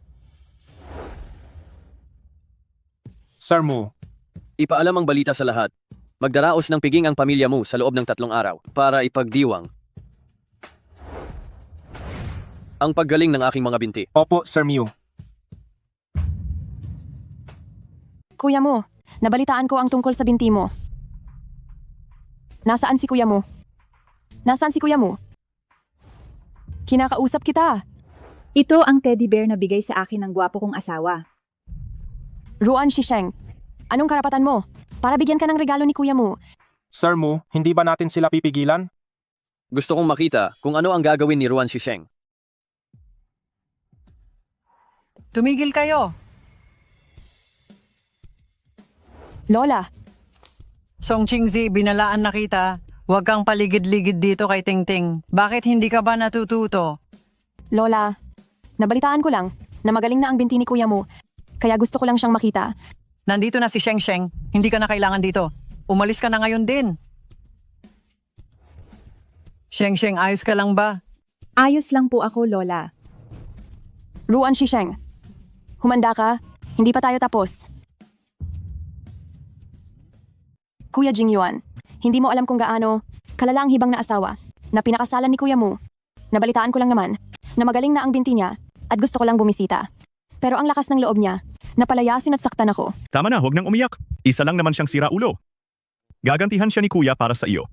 S9: Sir Mu,
S6: Ipaalam ang balita sa lahat. Magdaraos ng piging ang pamilya mo sa loob ng 3 araw para ipagdiwang ang paggaling ng aking mga binti.
S9: opo, Sir Mu.
S7: Kuya mo, nabalitaan ko ang tungkol sa binti mo. Nasaan si kuya mo? Nasaan si kuya mo? Kinakausap kita.
S2: Ito ang teddy bear na bigay sa akin ng gwapo kong asawa.
S7: Ruan Shisheng, anong karapatan mo? Para bigyan ka ng regalo ni kuya mo.
S9: Sir Mu, hindi ba natin sila pipigilan?
S6: Gusto kong makita kung ano ang gagawin ni Ruan Shisheng.
S11: Tumigil kayo.
S7: Lola,
S11: Song Qingzi, binalaan na kita. Huwag kang paligid-ligid dito kay Tingting. Bakit hindi ka ba natututo?
S7: Lola, nabalitaan ko lang na magaling na ang binti ni kuya mo. Kaya gusto ko lang siyang makita.
S11: Nandito na si Sheng Sheng. Hindi ka na kailangan dito. Umalis ka na ngayon din. Sheng Sheng, ayos ka lang ba?
S2: Ayos lang po ako, Lola.
S7: Ruan Shisheng, humanda ka? Hindi pa tayo tapos. Kuya Jing Yuan, hindi mo alam kung gaano kalala ang hibang na asawa na pinakasalan ni kuya mo. Nabalitaan ko lang naman na magaling na ang binti niya at gusto ko lang bumisita. Pero ang lakas ng loob niya, napalayasin at saktan ako.
S12: Tama na, huwag nang umiyak. Isa lang naman siyang siraulo. Gagantihan siya ni kuya para sa iyo.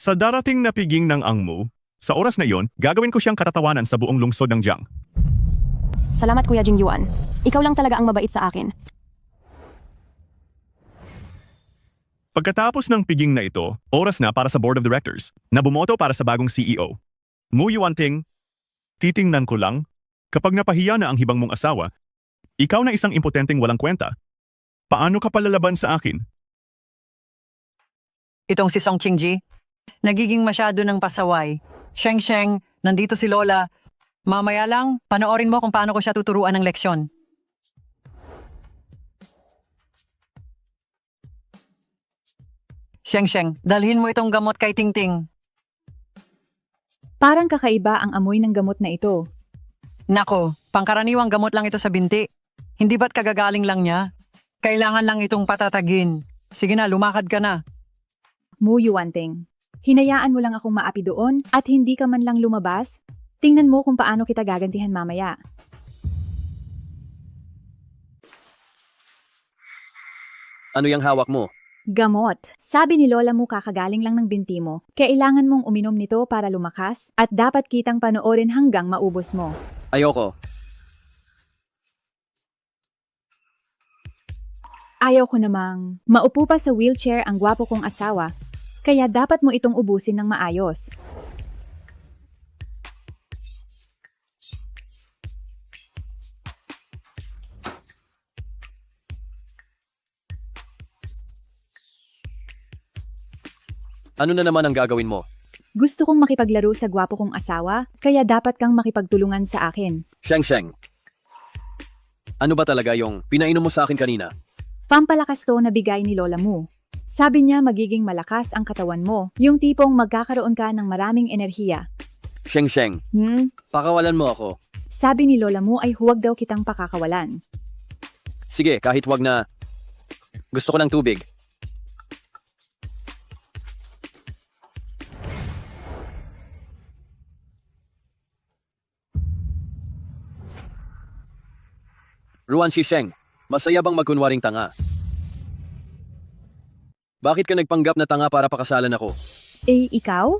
S12: Sa darating na piging ng Angmu, sa oras na iyon, gagawin ko siyang katatawanan sa buong lungsod ng Jiang.
S7: Salamat Kuya Jing Yuan. Ikaw lang talaga ang mabait sa akin.
S12: Pagkatapos ng piging na ito, oras na para sa Board of Directors na bumoto para sa bagong CEO. Mu Yuanting, titingnan ko lang, kapag napahiya na ang hibang mong asawa, ikaw na isang impotenteng walang kwenta. Paano ka palalaban sa akin?
S11: Itong si Song Qingji, nagiging masyado ng pasaway. Sheng Sheng, nandito si Lola. Mamaya lang, panoorin mo kung paano ko siya tuturuan ng leksyon. Sheng Sheng, dalhin mo itong gamot kay Tingting.
S2: Parang kakaiba ang amoy ng gamot na ito.
S11: Nako, pangkaraniwang gamot lang ito sa binti. Hindi ba't kagagaling lang niya? Kailangan lang itong patatagin. Sige na, lumakad ka na.
S2: Mu Yuanting, hinayaan mo lang akong maapi doon at hindi ka man lang lumabas? Tingnan mo kung paano kita gagantihan mamaya.
S6: Ano yung hawak mo?
S2: Gamot. Sabi ni Lola mo kakagaling lang ng binti mo. Kailangan mong uminom nito para lumakas at dapat kitang panoorin hanggang maubos mo.
S6: Ayoko.
S2: Ayaw ko namang maupo pa sa wheelchair ang gwapo kong asawa, kaya dapat mo itong ubusin ng maayos.
S6: Ano na naman ang gagawin mo?
S2: Gusto kong makipaglaro sa gwapo kong asawa, kaya dapat kang makipagtulungan sa akin.
S6: Sheng Sheng. Ano ba talaga yung pinainom mo sa akin kanina?
S2: Pampalakas to na bigay ni Lola mo. Sabi niya magiging malakas ang katawan mo, yung tipong magkakaroon ka ng maraming enerhiya.
S6: Sheng, pakawalan mo ako.
S2: Sabi ni lola mo ay huwag daw kitang pakakawalan.
S6: Sige, kahit wag na. Gusto ko ng tubig. Ruan Shisheng, masaya bang magkunwaring tanga? Bakit ka nagpanggap na tanga para pakasalan ako?
S2: Eh, ikaw?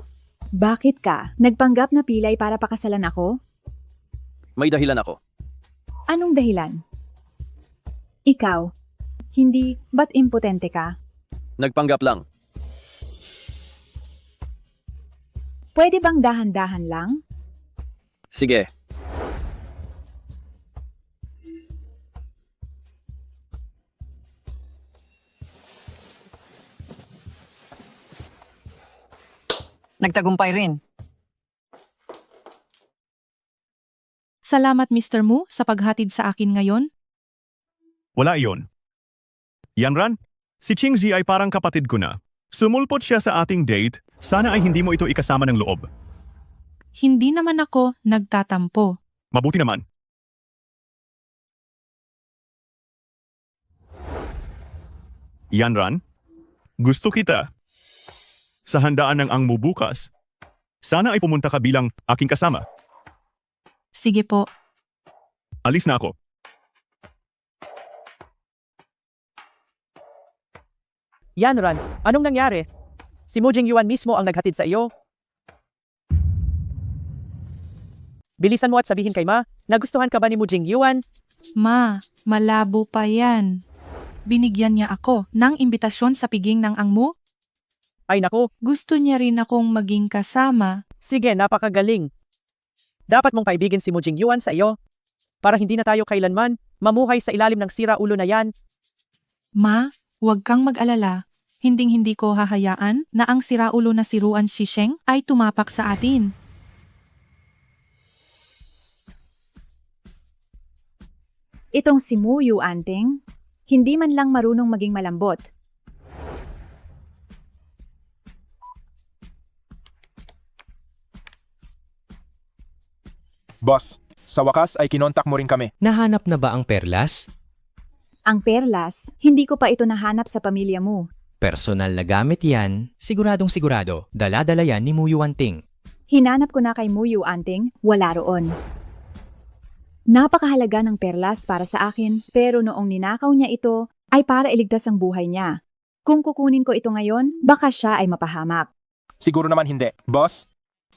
S2: Bakit ka? Nagpanggap na pilay para pakasalan ako?
S6: May dahilan ako.
S2: Anong dahilan? Ikaw? Hindi, ba't impotente ka?
S6: Nagpanggap lang.
S2: Pwede bang dahan-dahan lang?
S6: Sige.
S11: Nagtagumpay rin.
S1: Salamat Mr. Mu sa paghatid sa akin ngayon.
S12: Wala iyon. Yanran, si Qingzi ay parang kapatid ko na. Sumulpot siya sa ating date, sana ay hindi mo ito ikasama ng loob.
S1: Hindi naman ako nagtatampo.
S12: Mabuti naman. Yanran, gusto kita. Sa handaan ng Angmo bukas, sana ay pumunta ka bilang aking kasama.
S1: Sige po.
S12: Alis na ako.
S3: Yanran, anong nangyari? Si Mu Jingyuan mismo ang naghatid sa iyo. Bilisan mo at sabihin kay Ma, nagustuhan ka ba ni Mu Jingyuan?
S1: Ma, malabo pa yan. Binigyan niya ako ng imbitasyon sa piging ng Angmo.
S3: Ay naku,
S1: Gusto niya rin akong maging kasama.
S3: sige, napakagaling. Dapat mong paibigin si Mu Jingyuan sa iyo para hindi na tayo kailanman mamuhay sa ilalim ng sira-ulo na yan.
S1: Ma, huwag kang mag-alala. Hinding-hindi ko hahayaan na ang siraulo na si Ruan Shisheng ay tumapak sa atin.
S2: Itong si Mu Yu Anting, hindi man lang marunong maging malambot.
S9: Boss, sa wakas ay kinontak mo rin kami.
S8: Nahanap na ba ang perlas?
S2: Ang perlas, hindi ko pa ito nahanap sa pamilya mo.
S8: Personal na gamit yan, siguradong sigurado, dala-dala yan ni Mu Yuanting.
S2: Hinanap ko na kay Mu Yu Anting, wala roon. Napakahalaga ng perlas para sa akin, pero noong ninakaw niya ito, ay para iligtas ang buhay niya. Kung kukunin ko ito ngayon, baka siya ay mapahamak.
S9: Siguro naman hindi. Boss,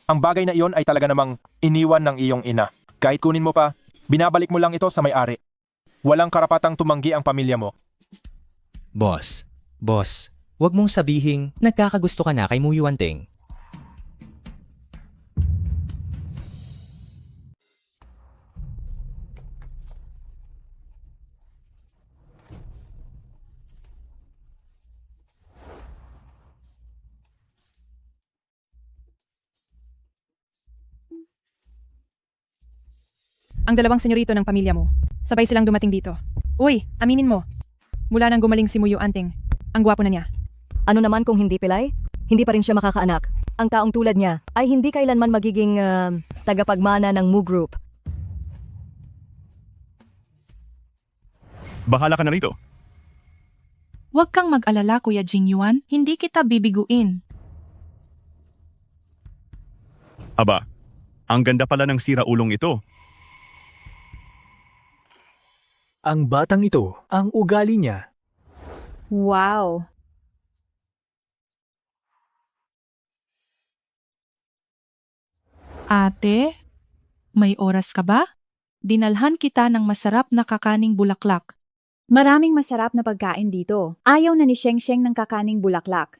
S9: ang bagay na iyon ay talaga namang iniwan ng iyong ina. Kahit kunin mo pa, binabalik mo lang ito sa may-ari. Walang karapatang tumanggi ang pamilya mo.
S8: Boss, wag mong sabihing nagkakagusto ka na kay Mu Yuanting.
S13: Ang dalawang senyorito ng pamilya mo. Sabay silang dumating dito. Uy, aminin mo. Mula nang gumaling si Mu Yuanting, ang gwapo na niya.
S14: Ano naman kung hindi pilay? Hindi pa rin siya makakaanak. Ang taong tulad niya ay hindi kailanman magiging tagapagmana ng Mu Group.
S12: Bahala ka na rito.
S1: Huwag kang mag-alala Kuya Jingyuan, hindi kita bibiguin.
S12: Aba, ang ganda pala ng sira-ulong ito.
S4: Ang batang ito, ang ugali niya.
S2: Wow!
S1: Ate, may oras ka ba? Dinalhan kita ng masarap na kakaning bulaklak.
S2: Maraming masarap na pagkain dito. Ayaw na ni Sheng Sheng ng kakaning bulaklak.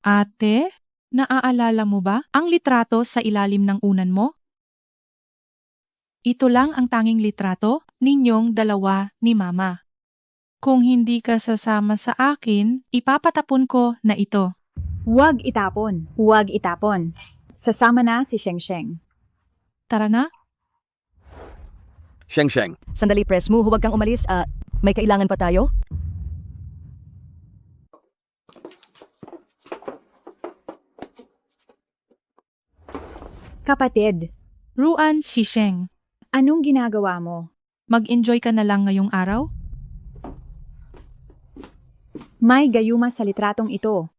S1: Ate, naaalala mo ba ang litrato sa ilalim ng unan mo? Ito lang ang tanging litrato ninyong dalawa ni Mama. Kung hindi ka sasama sa akin, ipapatapon ko na ito.
S2: Huwag itapon. Huwag itapon. Sasama na si Sheng Sheng.
S1: Tara na.
S6: Sheng.
S14: Sandali, press mo. Huwag kang umalis. May kailangan pa tayo?
S2: Kapatid,
S1: Ruan Shisheng,
S2: anong ginagawa mo?
S1: mag-enjoy ka na lang ngayong araw?
S2: May gayuma sa litratong ito.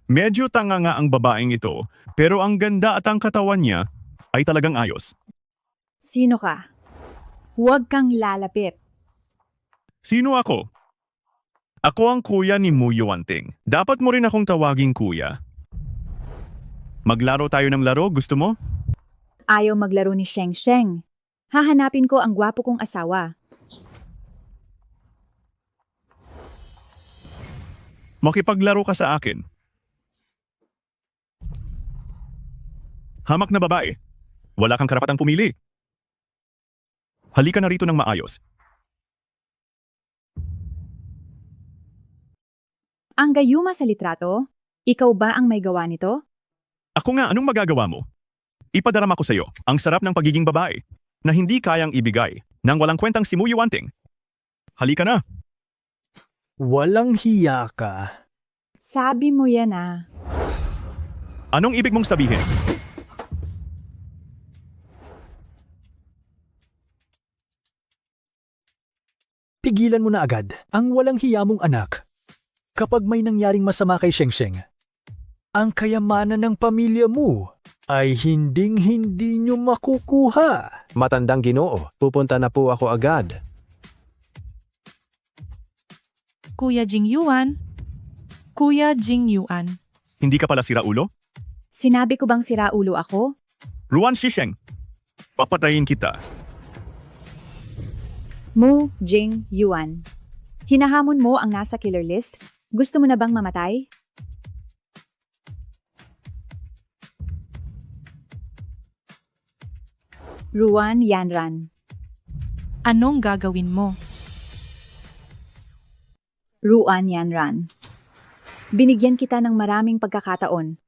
S12: Medyo tanga nga ang babaeng ito, pero ang ganda at ang katawan niya ay talagang ayos.
S2: Sino ka? Huwag kang lalapit.
S12: Sino ako? Ako ang kuya ni Mu Yuanting. Dapat mo rin akong tawaging kuya. Maglaro tayo ng laro, gusto mo?
S2: Ayaw maglaro ni Sheng Sheng. Hahanapin ko ang gwapo kong asawa.
S12: Makipaglaro ka sa akin. Hamak na babae. Wala kang karapatang pumili. Halika na rito ng maayos.
S2: Ang gayuma sa litrato? Ikaw ba ang may gawa nito?
S12: Ako nga, anong magagawa mo? Ipadarama ko sa'yo ang sarap ng pagiging babae na hindi kayang ibigay ng walang kwentang si Mu Yuanting. Halika na.
S4: Walang hiya ka.
S2: Sabi mo yan ah.
S12: Anong ibig mong sabihin?
S4: Pigilan mo na agad ang walang hiya mong anak. Kapag may nangyaring masama kay Sheng Sheng, ang kayamanan ng pamilya mo ay hinding-hindi nyo makukuha.
S15: Matandang Ginoo, pupunta na po ako agad.
S1: Kuya Jing Yuan? Kuya Jing Yuan,
S12: Hindi ka pala siraulo?
S2: Sinabi ko bang siraulo ako?
S12: Ruan Shisheng, papatayin kita.
S2: Mu Jing Yuan. Hinahamon mo ang nasa killer list? Gusto mo na bang mamatay? Ruan Yanran.
S1: anong gagawin mo?
S2: Ruan Yanran. Binigyan kita ng maraming pagkakataon.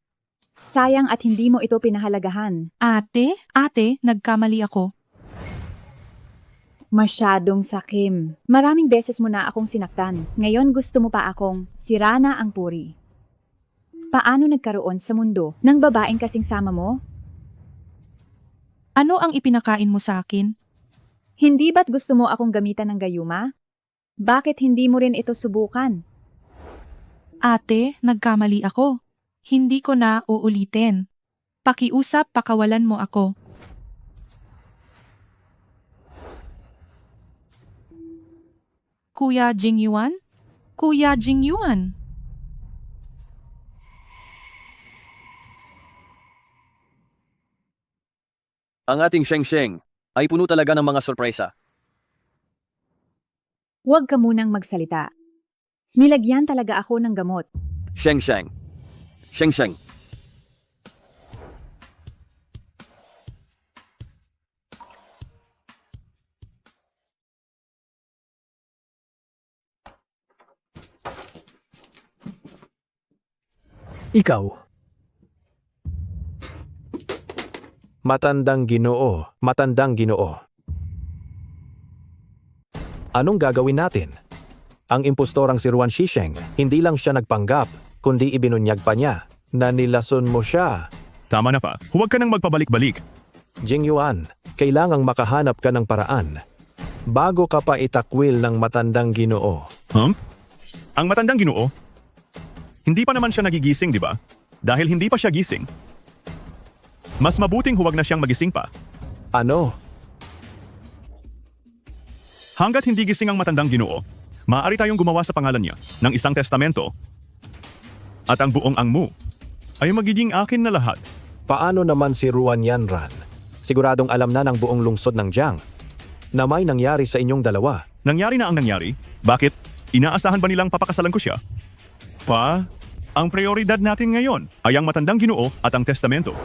S2: Sayang at hindi mo ito pinahalagahan.
S1: Ate, nagkamali ako.
S2: Masyadong sakim. Maraming beses mo na akong sinaktan. Ngayon gusto mo pa akong sirana ang puri. Paano nagkaroon sa mundo ng babaeng kasing sama mo?
S1: Ano ang ipinakain mo sa akin?
S2: Hindi ba't gusto mo akong gamitan ng gayuma? Bakit hindi mo rin ito subukan?
S1: Ate, nagkamali ako. Hindi ko na uulitin. Pakiusap, pakawalan mo ako. Kuya Jing Yuan? Kuya Jing Yuan?
S6: Ang ating Sheng Sheng ay puno talaga ng mga sorpresa.
S2: Huwag ka munang magsalita. Nilagyan talaga ako ng gamot.
S6: Sheng Sheng. Sheng Sheng.
S4: Ikaw,
S15: Matandang Ginoo, matandang Ginoo. Anong gagawin natin? Ang impostorang si Ruan Shisheng, hindi lang siya nagpanggap, kundi ibinunyag pa niya na nilason mo siya.
S12: Tama na pa. Huwag ka nang magpabalik-balik.
S15: Jing Yuan, kailangang makahanap ka ng paraan bago ka pa itakwil ng matandang Ginoo.
S12: Ang matandang Ginoo? Hindi pa naman siya nagigising, di ba? Dahil hindi pa siya gising. Mas mabuting huwag na siyang magising pa.
S15: Ano?
S12: Hanggat hindi gising ang matandang Ginoo, maaari tayong gumawa sa pangalan niya ng isang testamento at ang buong angmu ay magiging akin na lahat.
S15: Paano naman si Ruan Yanran? Siguradong alam na ng buong lungsod ng Jiang na may nangyari sa inyong dalawa.
S12: Nangyari na ang nangyari? Bakit? Inaasahan ba nilang papakasalan ko siya? Ang prioridad natin ngayon ay ang matandang Ginoo at ang testamento.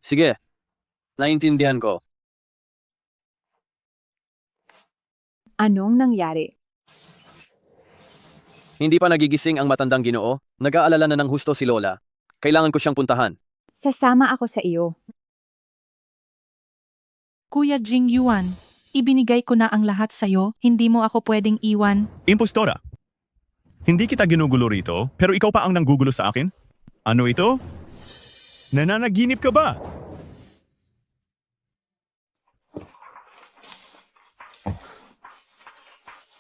S6: Sige, naintindihan ko.
S2: Anong nangyari?
S6: Hindi pa nagigising ang matandang Ginoo. Nag-aalala na ng husto si Lola. Kailangan ko siyang puntahan.
S2: Sasama ako sa iyo.
S1: Kuya Jing Yuan, ibinigay ko na ang lahat sa'yo. Hindi mo ako pwedeng iwan.
S12: Impostora, Hindi kita ginugulo rito, pero ikaw pa ang nanggugulo sa akin? Ano ito? Nananaginip ka ba?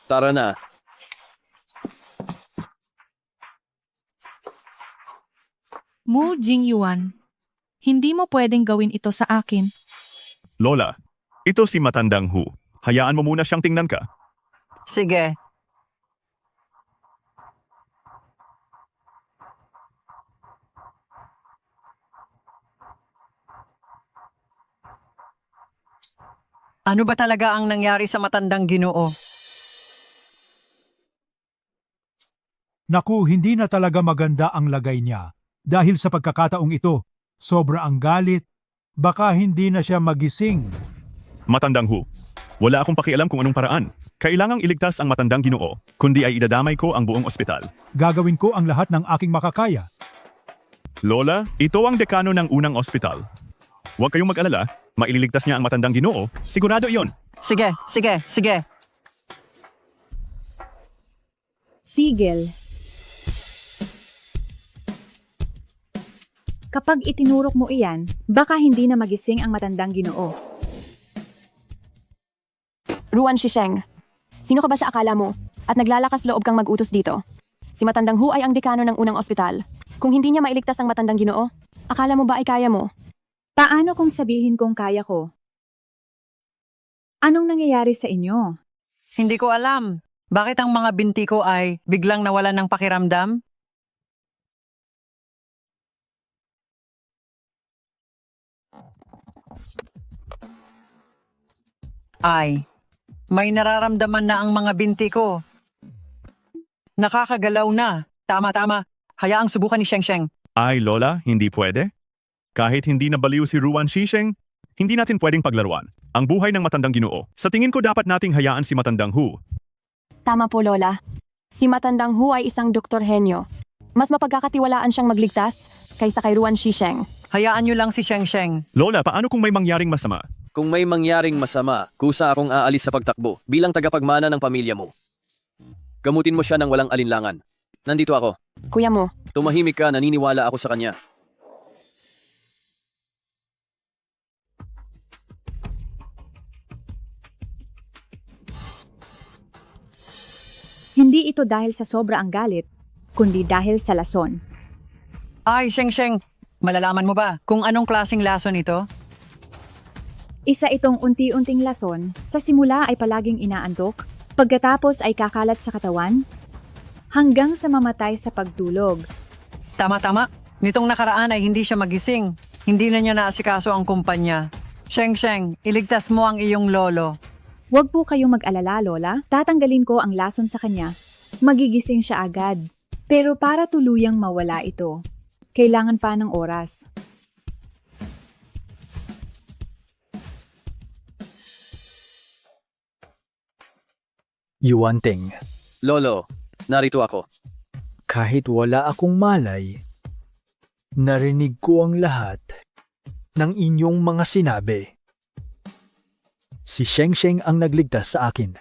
S6: Tara na.
S1: Mu Jingyuan, hindi mo pwedeng gawin ito sa akin.
S12: Lola, ito si Matandang Hu. Hayaan mo muna siyang tingnan ka.
S11: Sige. Ano ba talaga ang nangyari sa matandang Ginoo?
S5: Naku, hindi na talaga maganda ang lagay niya. Dahil sa pagkakataong ito, sobra ang galit. Baka hindi na siya magising.
S12: Matandang Hu, wala akong pakialam kung anong paraan. Kailangang iligtas ang Matandang Ginoo, kundi ay idadamay ko ang buong ospital.
S5: Gagawin ko ang lahat ng aking makakaya.
S12: Lola, ito ang dekano ng unang ospital. Huwag kayong mag-alala, maililigtas niya ang Matandang Ginoo, sigurado iyon.
S11: Sige, sige, sige.
S2: Tigil. Kapag itinurok mo iyan, baka hindi na magising ang Matandang Ginoo.
S7: Ruan Shisheng, sino ka ba sa akala mo? At naglalakas loob kang mag-utos dito? Si Matandang Hu ay ang dekano ng unang ospital. Kung hindi niya mailigtas ang Matandang Ginoo, akala mo ba ay kaya mo?
S2: Paano kung sabihin kong kaya ko? Anong nangyayari sa inyo?
S11: Hindi ko alam. Bakit ang mga binti ko ay biglang nawalan ng pakiramdam? Ay, may nararamdaman na ang mga binti ko. Nakakagalaw na. Tama-tama. Hayaang subukan ni Sheng Sheng.
S12: Ay, Lola, hindi pwede? Kahit hindi nabaliw si Ruan Shisheng, hindi natin pwedeng paglaruan ang buhay ng Matandang Ginoo. Sa tingin ko dapat nating hayaan si Matandang Hu.
S7: Tama po, Lola. Si Matandang Hu ay isang doktor henyo. Mas mapagkakatiwalaan siyang magligtas kaysa kay Ruan Shisheng.
S11: Hayaan niyo lang si Sheng Sheng.
S12: Lola, paano kung may mangyaring masama?
S6: Kung may mangyaring masama, kusa akong aalis sa pagtakbo bilang tagapagmana ng pamilya mo. Gamutin mo siya ng walang alinlangan. Nandito ako.
S7: Kuya mo,
S6: Tumahimik ka, naniniwala ako sa kanya.
S2: Hindi ito dahil sa sobra ang galit, kundi dahil sa lason.
S11: Ay, Sheng Sheng, malalaman mo ba kung anong klaseng lason ito?
S2: Isa itong unti-unting lason, sa simula ay palaging inaantok, pagkatapos ay kakalat sa katawan, hanggang sa mamatay sa pagtulog.
S11: Tama-tama. Nitong nakaraan ay hindi siya magising. Hindi na niya naasikaso ang kumpanya. Sheng Sheng, iligtas mo ang iyong lolo.
S2: Huwag po kayong mag-alala, Lola. Tatanggalin ko ang lason sa kanya. Magigising siya agad. Pero para tuluyang mawala ito, kailangan pa ng oras.
S4: Yuanting,
S6: Lolo, narito ako.
S4: kahit wala akong malay, narinig ko ang lahat ng inyong mga sinabi. Si Sheng Sheng ang nagligtas sa akin.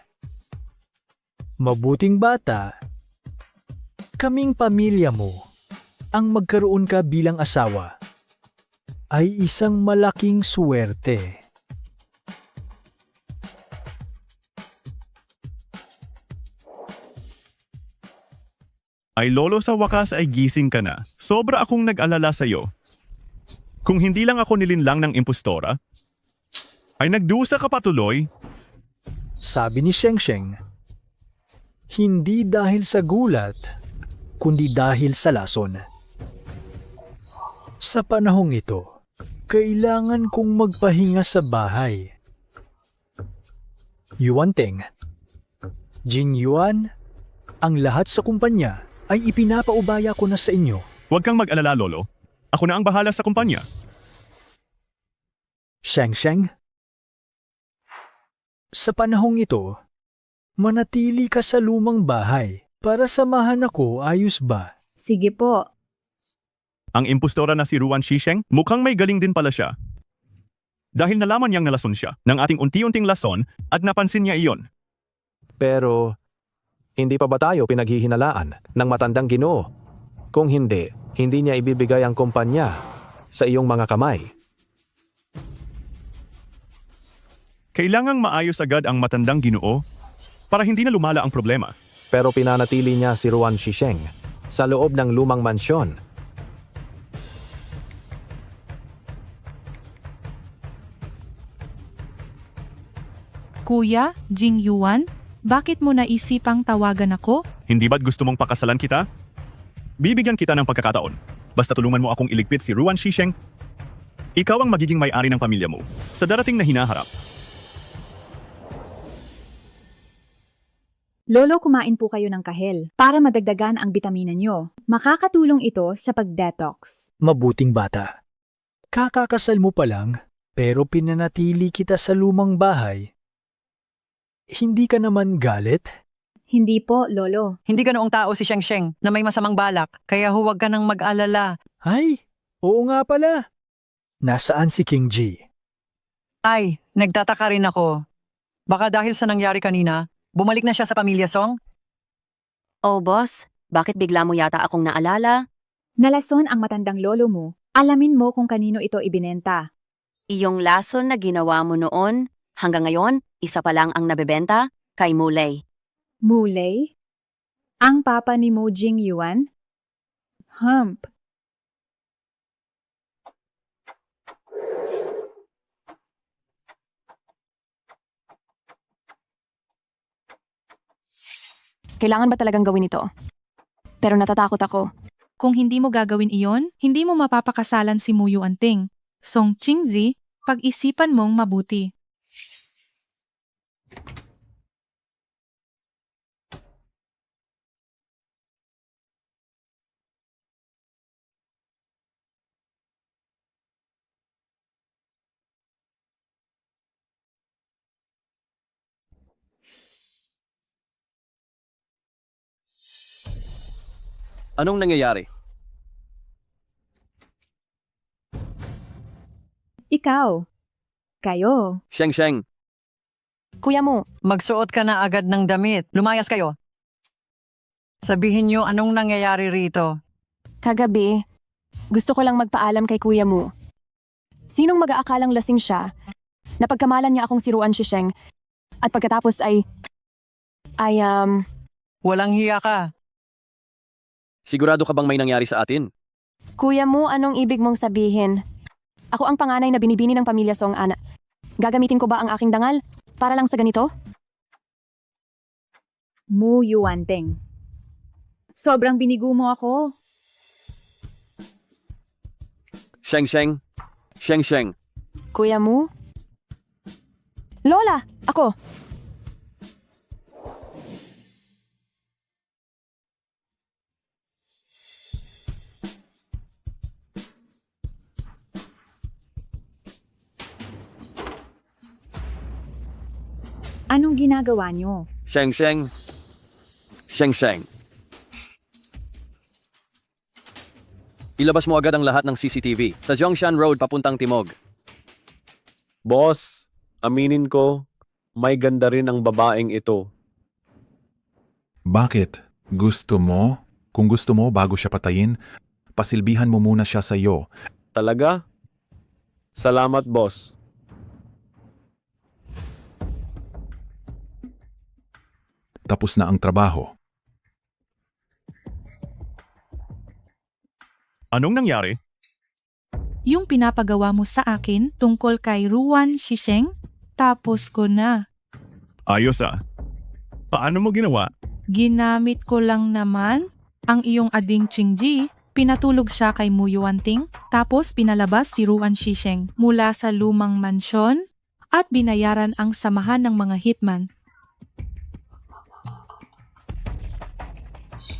S4: Mabuting bata, kaming pamilya mo, ang magkaroon ka bilang asawa, ay isang malaking swerte.
S12: Ay Lolo, sa wakas ay gising ka na. Sobra akong nag-alala sa'yo. Kung hindi lang ako nilinlang ng impostora, ay nagdusa ka patuloy.
S4: Sabi ni Sheng Sheng, hindi dahil sa gulat, kundi dahil sa lason. Sa panahong ito, kailangan kong magpahinga sa bahay. Yuanting, Jing Yuan, ang lahat sa kumpanya ay ipinapaubaya ko na sa inyo.
S12: Huwag kang mag-alala, Lolo. Ako na ang bahala sa kumpanya.
S4: Sheng Sheng, sa panahong ito, manatili ka sa lumang bahay para samahan ako, ayos ba?
S2: Sige po.
S12: Ang impostora na si Ruan Shisheng, mukhang may galing din pala siya. Dahil nalaman niyang nalason siya ng ating unti-unting lason at napansin niya iyon.
S15: Pero Hindi pa ba tayo pinaghihinalaan ng matandang Ginoo? Kung hindi, hindi niya ibibigay ang kumpanya sa iyong mga kamay.
S12: Kailangang maayos agad ang matandang Ginoo para hindi na lumala ang problema.
S15: Pero pinanatili niya si Ruan Shisheng sa loob ng lumang mansyon.
S1: Kuya, Jing Yuan, bakit mo naisipang tawagan ako?
S12: Hindi ba't gusto mong pakasalan kita? Bibigyan kita ng pagkakataon. Basta tulungan mo akong iligpit si Ruan Shisheng. Ikaw ang magiging may-ari ng pamilya mo sa darating na hinaharap.
S2: Lolo, kumain po kayo ng kahel para madagdagan ang bitamina nyo. Makakatulong ito sa pag-detox.
S4: Mabuting bata. Kakakasal mo pa lang, pero pinanatili kita sa lumang bahay. Hindi ka naman galit?
S2: Hindi po, Lolo.
S11: Hindi ganoong tao si Sheng Sheng na may masamang balak, kaya huwag ka nang mag-alala.
S4: Ay, oo nga pala. Nasaan si King G?
S11: Ay, nagtataka rin ako. Baka dahil sa nangyari kanina, bumalik na siya sa pamilya Song?
S16: Oh, boss, bakit bigla mo yata akong naalala?
S2: Nalason ang matandang lolo mo. Alamin mo kung kanino ito ibinenta.
S16: Iyong lason na ginawa mo noon, hanggang ngayon, isa pa lang ang nabebenta, kay Muley.
S2: Muley? Ang papa ni Mo Jing Yuan? Hump.
S7: Kailangan ba talagang gawin ito? Pero natatakot ako.
S1: Kung hindi mo gagawin iyon, hindi mo mapapakasalan si Mu Yuanting. Song Qingzi, pag-isipan mong mabuti.
S6: Anong nangyayari?
S2: Ikaw. Kayo.
S6: Sheng Sheng,
S7: Kuya Mu,
S11: Magsuot ka na agad ng damit. Lumayas kayo. Sabihin niyo anong nangyayari rito.
S7: kagabi, gusto ko lang magpaalam kay Kuya Mu. Sinong mag-aakalang lasing siya? Napagkamalan niya akong si Ruan Shisheng at pagkatapos ay
S11: Walang hiya ka.
S6: sigurado ka bang may nangyari sa atin?
S7: Kuya Mu, anong ibig mong sabihin? Ako ang panganay na binibini ng pamilya Song Ana. Gagamitin ko ba ang aking dangal para lang sa ganito?
S2: Mu Yuanting. Sobrang binigo mo ako.
S6: Sheng Sheng, Sheng Sheng,
S7: Kuya Mu? Lola, ako.
S2: Anong ginagawa niyo?
S6: Sheng Sheng, Sheng Sheng. Ilabas mo agad ang lahat ng CCTV sa Zhongshan Road papuntang Timog.
S17: Boss, aminin ko, may ganda rin ang babaeng ito.
S18: Bakit? Gusto mo? Kung gusto mo bago siya patayin, pasilbihan mo muna siya sa iyo.
S17: Talaga? Salamat, boss.
S18: Tapos na ang trabaho.
S12: Anong nangyari?
S1: Yung pinapagawa mo sa akin tungkol kay Ruan Shisheng, tapos ko na.
S12: Ayos ah. Paano mo ginawa?
S1: Ginamit ko lang naman ang iyong ading Qingji. Pinatulog siya kay Mu Yuanting, tapos pinalabas si Ruan Shisheng mula sa lumang mansyon at binayaran ang samahan ng mga hitman.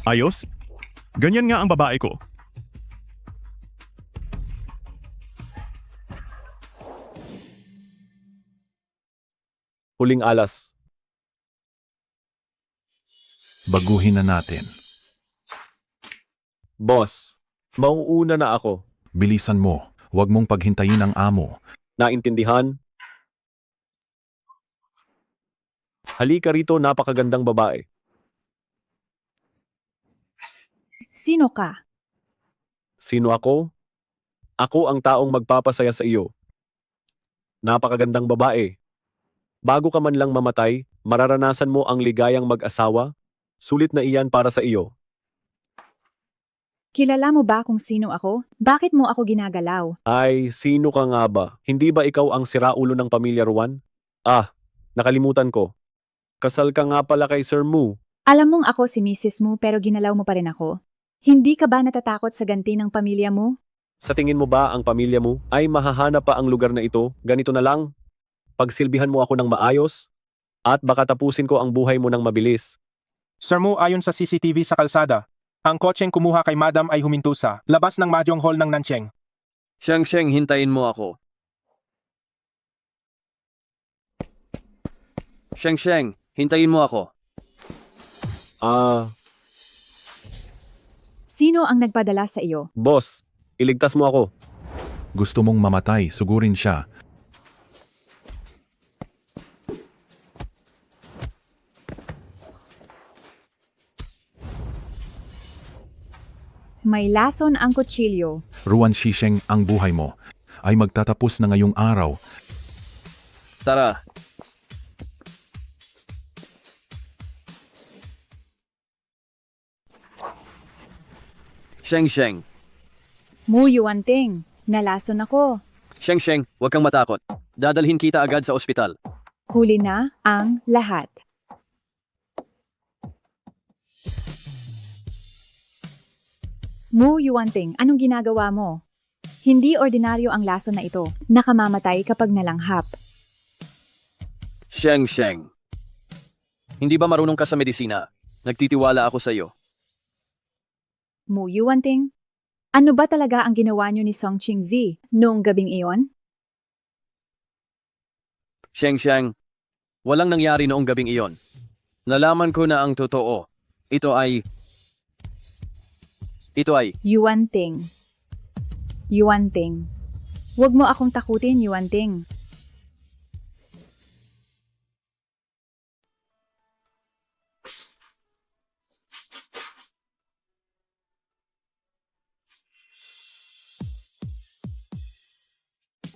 S12: Ayos? Ganyan nga ang babae ko.
S17: Huling alas.
S18: Baguhin na natin.
S17: Boss, mauuna na ako.
S18: Bilisan mo. Huwag mong paghintayin ang amo.
S17: Naintindihan? Halika rito, napakagandang babae.
S2: Sino ka?
S17: Sino ako? Ako ang taong magpapasaya sa iyo. Napakagandang babae. Bago ka man lang mamatay, mararanasan mo ang ligayang mag-asawa. Sulit na iyan para sa iyo.
S2: Kilala mo ba kung sino ako? Bakit mo ako ginagalaw?
S17: Ay, sino ka nga ba? Hindi ba ikaw ang siraulo ng pamilya Ruan? Ah, nakalimutan ko. Kasal ka nga pala kay Sir Mu.
S2: Alam mong ako si Mrs. Mu pero ginalaw mo pa rin ako. Hindi ka ba natatakot sa ganti ng pamilya mo?
S17: Sa tingin mo ba ang pamilya mo ay mahahanap pa ang lugar na ito? Ganito na lang. Pagsilbihan mo ako ng maayos at baka tapusin ko ang buhay mo ng mabilis.
S9: Sir Mu, ayon sa CCTV sa kalsada, ang kotseng kumuha kay Madam ay huminto sa labas ng Mahjong Hall ng Nancheng.
S6: Sheng, hintayin mo ako. Sheng, hintayin mo ako.
S2: Sino ang nagpadala sa iyo?
S17: Boss, iligtas mo ako.
S18: Gusto mong mamatay, sugurin siya.
S2: May lason ang kutsilyo.
S18: Ruan Shisheng, ang buhay mo ay magtatapos na ngayong araw.
S6: Tara. Sheng,
S2: Mu Yuanting, nalason ako.
S6: Sheng, huwag kang matakot. Dadalhin kita agad sa ospital.
S2: Huli na ang lahat. Mu Yuanting, anong ginagawa mo? Hindi ordinaryo ang lason na ito. Nakamamatay kapag nalanghap.
S6: Sheng, hindi ba marunong ka sa medisina? Nagtitiwala ako sa iyo.
S2: Mu Yuanting, ano ba talaga ang ginawa niyo ni Song Qingzi noong gabing iyon?
S6: Sheng, walang nangyari noong gabing iyon. Nalaman ko na ang totoo. Ito ay...
S2: Yuanting. Huwag mo akong takutin, Yuanting.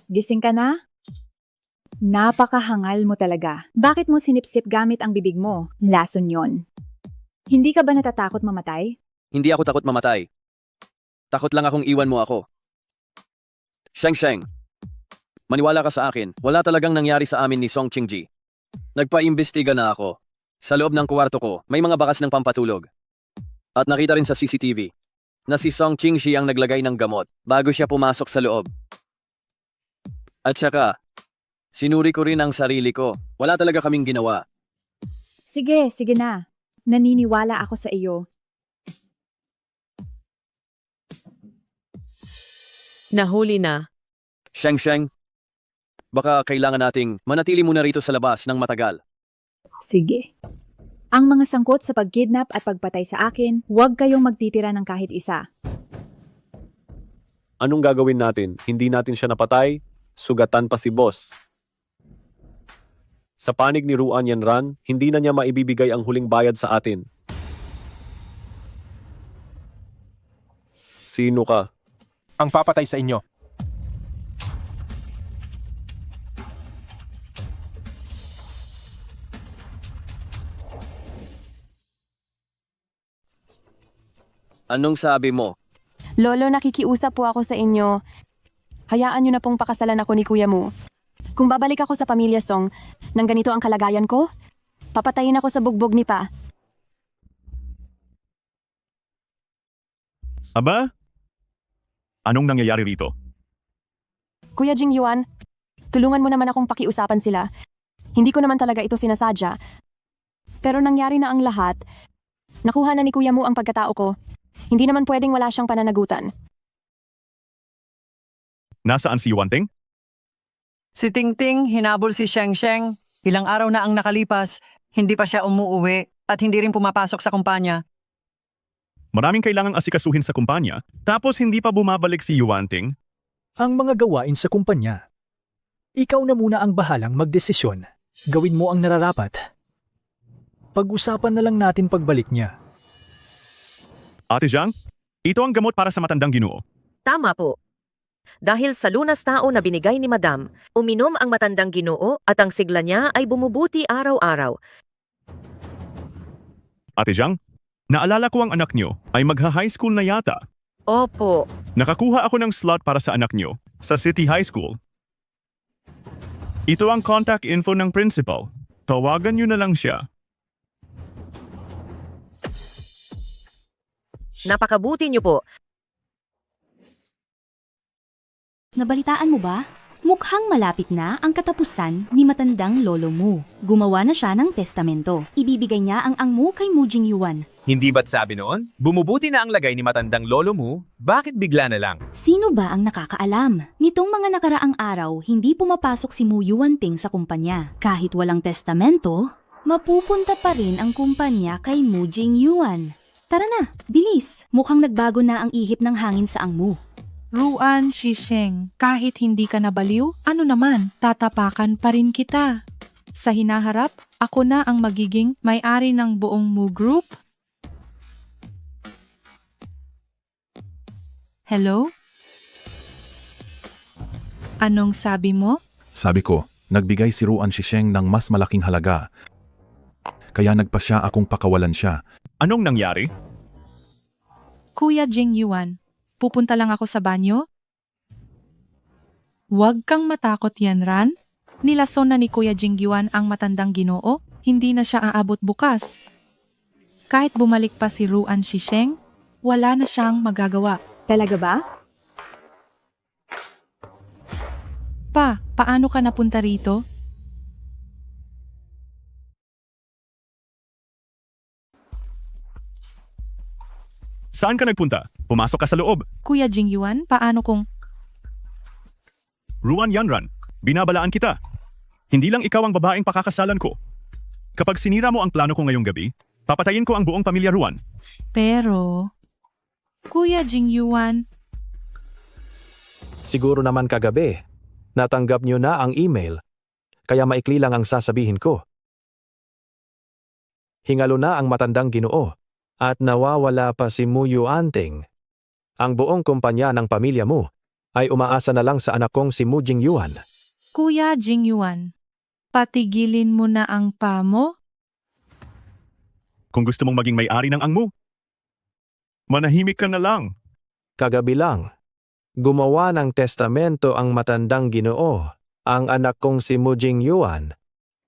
S2: Gising ka na? Napakahangal mo talaga. Bakit mo sinipsip gamit ang bibig mo? Lason yon. Hindi ka ba natatakot mamatay?
S6: Hindi ako takot mamatay. Takot lang akong iwan mo ako. Sheng, maniwala ka sa akin. Wala talagang nangyari sa amin ni Song Qingji. Nagpaimbestiga na ako. Sa loob ng kwarto ko, may mga bakas ng pampatulog. At nakita rin sa CCTV na si Song Qingji ang naglagay ng gamot bago siya pumasok sa loob. At saka, sinuri ko rin ang sarili ko. Wala talaga kaming ginawa.
S2: Sige na. Naniniwala ako sa iyo.
S19: Nahuli na.
S6: Sheng, baka kailangan nating manatili muna rito sa labas ng matagal.
S2: Sige. Ang mga sangkot sa pagkidnap at pagpatay sa akin, huwag kayong magtitira ng kahit isa.
S17: Anong gagawin natin? Hindi natin siya napatay? Sugatan pa si boss. Sa panig ni Ruan Yanran, hindi na niya maibibigay ang huling bayad sa atin. Sino ka?
S9: Ang papatay sa inyo.
S6: Anong sabi mo?
S7: Lolo, nakikiusap po ako sa inyo. Hayaan niyo na pong pakasalan ako ni Kuya Mu. Kung babalik ako sa pamilya Song, nang ganito ang kalagayan ko, papatayin ako sa bugbog ni Pa.
S12: Aba? Anong nangyayari rito?
S7: Kuya Jingyuan, tulungan mo naman akong pakiusapan sila. Hindi ko naman talaga ito sinasadya. Pero nangyari na ang lahat. Nakuha na ni Kuya Mu ang pagkatao ko. Hindi naman pwedeng wala siyang pananagutan.
S12: Nasaan si Yuanting?
S11: Si Tingting, hinabol si Sheng. Ilang araw na ang nakalipas, hindi pa siya umuuwi at hindi rin pumapasok sa kumpanya.
S12: Maraming kailangang asikasuhin sa kumpanya, tapos hindi pa bumabalik si Yuanting.
S4: Ang mga gawain sa kumpanya. Ikaw na muna ang bahalang magdesisyon. Gawin mo ang nararapat. Pag-usapan na lang natin pagbalik niya.
S12: Ate Zhang, Ito ang gamot para sa matandang ginoo.
S19: Tama po. Dahil sa lunas tao na binigay ni Madam, uminom ang matandang ginoo at ang sigla niya ay bumubuti araw-araw.
S12: Ate Jiang, naalala ko ang anak niyo ay magha-high school na yata.
S19: Opo.
S12: Nakakuha ako ng slot para sa anak niyo sa City High School. Ito ang contact info ng principal. Tawagan niyo na lang siya.
S19: Napakabuti niyo po.
S20: Nabalitaan mo ba? Mukhang malapit na ang katapusan ni matandang lolo mo. Gumawa na siya ng testamento. Ibibigay niya ang mo kay Mujing Yuan.
S21: Hindi ba't sabi noon? Bumubuti na ang lagay ni matandang lolo mo, bakit bigla na lang?
S20: Sino ba ang nakakaalam? Nitong mga nakaraang araw, hindi pumapasok si Mu Yuanting sa kumpanya. Kahit walang testamento, mapupunta pa rin ang kumpanya kay Mujing Yuan. Tara na, bilis! Mukhang nagbago na ang ihip ng hangin sa Angmu.
S1: Ruan Shisheng, kahit hindi ka nabaliw, ano naman, tatapakan pa rin kita. Sa hinaharap, ako na ang magiging may-ari ng buong Mu Group. Hello? Anong sabi mo?
S18: Sabi ko, nagbigay si Ruan Shisheng ng mas malaking halaga. Kaya nagpasya akong pakawalan siya.
S12: Anong nangyari?
S1: Kuya Jing Yuan, pupunta lang ako sa banyo? Huwag kang matakot yan, Ran. Nilason na ni Kuya Jing Yuan ang matandang ginoo, hindi na siya aabot bukas. Kahit bumalik pa si Ruan Shisheng, wala na siyang magagawa.
S2: Talaga ba?
S1: Paano ka napunta rito?
S12: Saan ka nagpunta? Pumasok ka sa loob.
S1: Kuya Jing Yuan, paano kung...
S12: Ruan Yanran, binabalaan kita. Hindi lang ikaw ang babaeng pakakasalan ko. Kapag sinira mo ang plano ko ngayong gabi, papatayin ko ang buong pamilya Ruan.
S1: Pero... Kuya Jing Yuan,
S15: Siguro naman kagabi, natanggap niyo na ang email, kaya maikli lang ang sasabihin ko. Hingalo na ang matandang ginoo, at nawawala pa si Mu Yuanting. Ang buong kumpanya ng pamilya mo ay umaasa na lang sa anak kong si Mu Jingyuan.
S1: Kuya Jing Yuan, patigilin mo na ang pa mo?
S12: Kung gusto mong maging may-ari ng Angmu, manahimik ka na lang.
S15: Kagabi lang, gumawa ng testamento ang matandang ginoo, ang anak kong si Mu Jingyuan,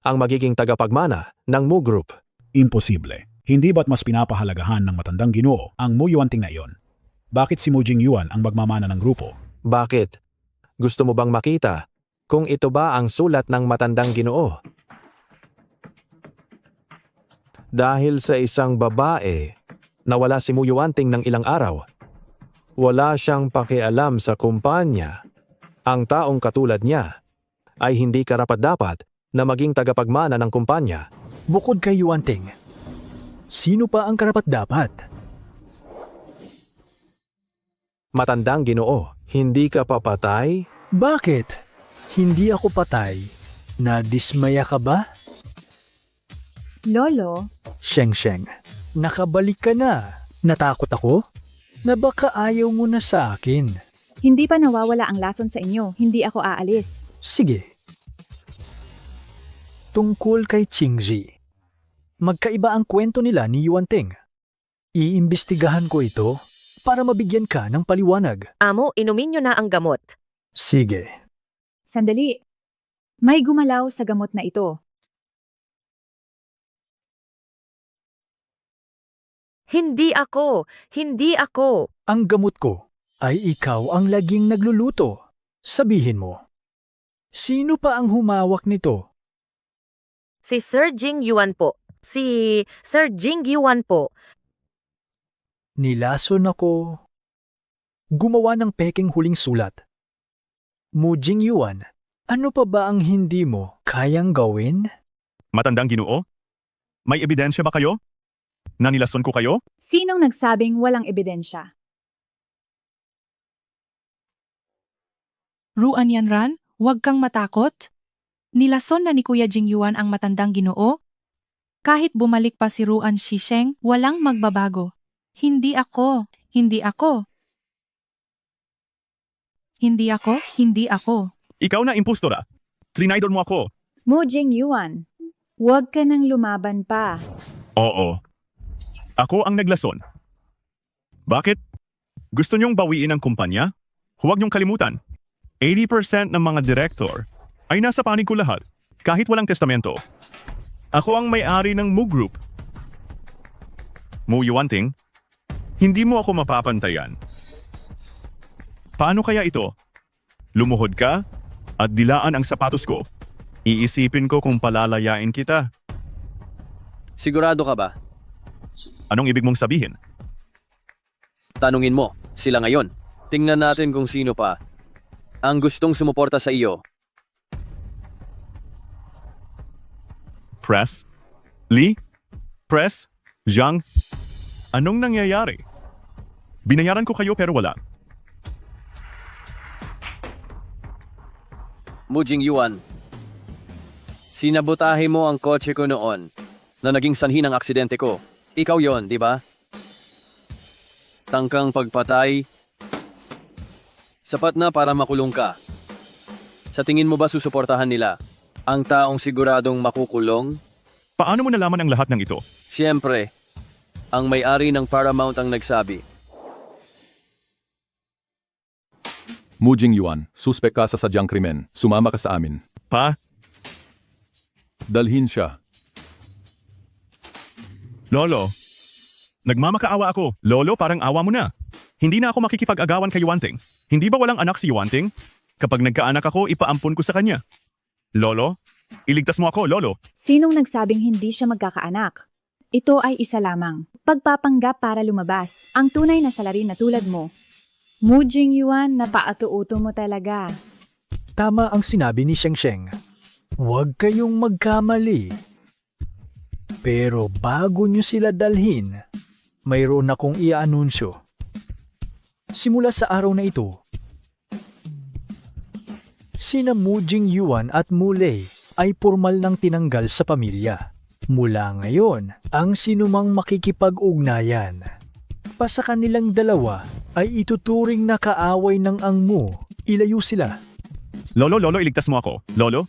S15: ang magiging tagapagmana ng Mu Group.
S22: Imposible. Hindi ba't mas pinapahalagahan ng matandang ginoo ang Mu Yuanting na iyon? Bakit si Mu Jingyuan ang magmamana ng grupo?
S15: Bakit? Gusto mo bang makita kung ito ba ang sulat ng matandang ginoo? Dahil sa isang babae, nawala si Mu Yuanting ng ilang araw. Wala siyang pakialam sa kumpanya. Ang taong katulad niya ay hindi karapat-dapat na maging tagapagmana ng kumpanya.
S4: Bukod kay Yuanting, sino pa ang karapat-dapat?
S15: Matandang ginoo, hindi ka papatay?
S4: Bakit? Hindi ako patay. Nadismaya ka ba?
S2: Lolo,
S4: Sheng, nakabalik ka na. Natakot ako? Na baka ayaw mo na sa akin.
S2: hindi pa nawawala ang lason sa inyo. Hindi ako aalis.
S4: Sige. Tungkol kay Qingji. Magkaiba ang kwento nila ni Yuanting. Iimbestigahan ko ito para mabigyan ka ng paliwanag.
S19: Amo, inumin niyo na ang gamot.
S4: Sige.
S2: Sandali. May gumalaw sa gamot na ito.
S19: Hindi ako! Hindi ako!
S4: Ang gamot ko ay ikaw ang laging nagluluto. Sabihin mo. Sino pa ang humawak nito?
S19: Si Sir Jing Yuan po. Si Sir Jing Yuan po.
S4: Nilason ako. Gumawa ng peking huling sulat. Mu Jingyuan, ano pa ba ang hindi mo kayang gawin?
S12: Matandang ginoo? May ebidensya ba kayo? Nanilason ko kayo?
S2: Sinong nagsabing walang ebidensya?
S1: Ruan Yanran, huwag kang matakot. Nilason na ni Kuya Jing Yuan ang matandang ginoo. Kahit bumalik pa si Ruan Shisheng, walang magbabago. Hindi ako. Hindi ako. Hindi ako, hindi ako.
S12: Ikaw na impostora. Trinaydor mo ako.
S2: Mu Jingyuan, huwag ka nang lumaban pa.
S12: Oo. Ako ang naglason. Bakit? Gusto niyong bawiin ang kumpanya? Huwag niyong kalimutan. 80% ng mga director ay nasa panig ko lahat, kahit walang testamento. Ako ang may-ari ng Mu Group. Mu Yuanting, hindi mo ako mapapantayan. Paano kaya ito? Lumuhod ka at dilaan ang sapatos ko. Iisipin ko kung palalayain kita.
S6: Sigurado ka ba?
S12: Anong ibig mong sabihin?
S6: Tanungin mo, sila ngayon. Tingnan natin kung sino pa ang gustong sumuporta sa iyo.
S12: Press? Lee? Press? Zhang? Anong nangyayari? Binayaran ko kayo pero wala.
S6: Mu Jingyuan, sinabotahe mo ang kotse ko noon na naging sanhi ng aksidente ko. Ikaw yon, di ba? Tangkang pagpatay. Sapat na para makulong ka. Sa tingin mo ba susuportahan nila ang taong siguradong makukulong?
S12: Paano mo nalaman ang lahat ng ito?
S6: Siyempre, ang may-ari ng Paramount ang nagsabi.
S18: Mu Jingyuan, suspek ka sa sadyang krimen. Sumama ka sa amin.
S12: Pa?
S18: Dalhin siya.
S12: Lolo, nagmamakaawa ako. Lolo, parang awa mo na. Hindi na ako makikipag-agawan kay Yuanting. Hindi ba walang anak si Yuanting? Kapag nagkaanak ako, ipaampon ko sa kanya. Lolo, iligtas mo ako, Lolo.
S2: Sinong nagsabing hindi siya magkakaanak? Ito ay isa lamang. Pagpapanggap para lumabas. Ang tunay na salarin na tulad mo. Mu Jingyuan, napaatuuto mo talaga.
S4: Tama ang sinabi ni Sheng. Huwag kayong magkamali. Pero bago nyo sila dalhin, mayroon akong i-anunsyo. Simula sa araw na ito, sina Mu Jingyuan at Mu Lei ay formal nang tinanggal sa pamilya. Mula ngayon, ang sinumang makikipag-ugnayan pa sa kanilang dalawa ay ituturing na kaaway ng angmo. Ilayo sila.
S12: Lolo, iligtas mo ako. Lolo?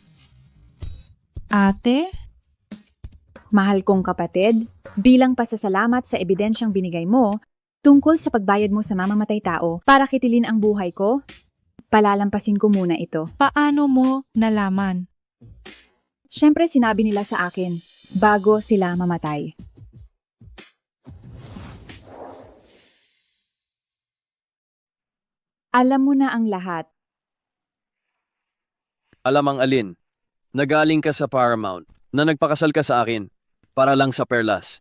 S1: Ate?
S2: Mahal kong kapatid, bilang pasasalamat sa ebidensyang binigay mo tungkol sa pagbayad mo sa mamamatay tao para kitilin ang buhay ko, palalampasin ko muna ito.
S1: Paano mo nalaman?
S2: Siyempre sinabi nila sa akin, bago sila mamatay. Alam mo na ang lahat.
S6: Alam ang alin, nagaling ka sa Paramount na nagpakasal ka sa akin para lang sa perlas.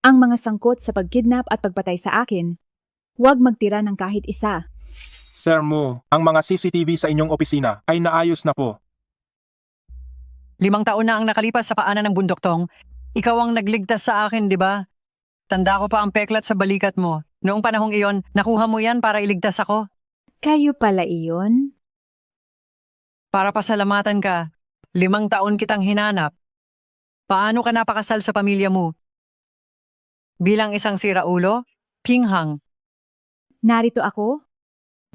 S2: Ang mga sangkot sa pagkidnap at pagpatay sa akin, huwag magtira ng kahit isa.
S9: Sir Mu, ang mga CCTV sa inyong opisina ay naayos na po.
S11: 5 taon na ang nakalipas sa paanan ng bundoktong. Ikaw ang nagligtas sa akin, di ba? Tanda ko pa ang peklat sa balikat mo. Noong panahong iyon, nakuha mo yan para iligtas ako.
S2: Kayo pala iyon?
S11: Para pasalamatan ka. 5 taon kitang hinanap. Paano ka napakasal sa pamilya mo? Bilang isang siraulo, pinghang.
S2: Narito ako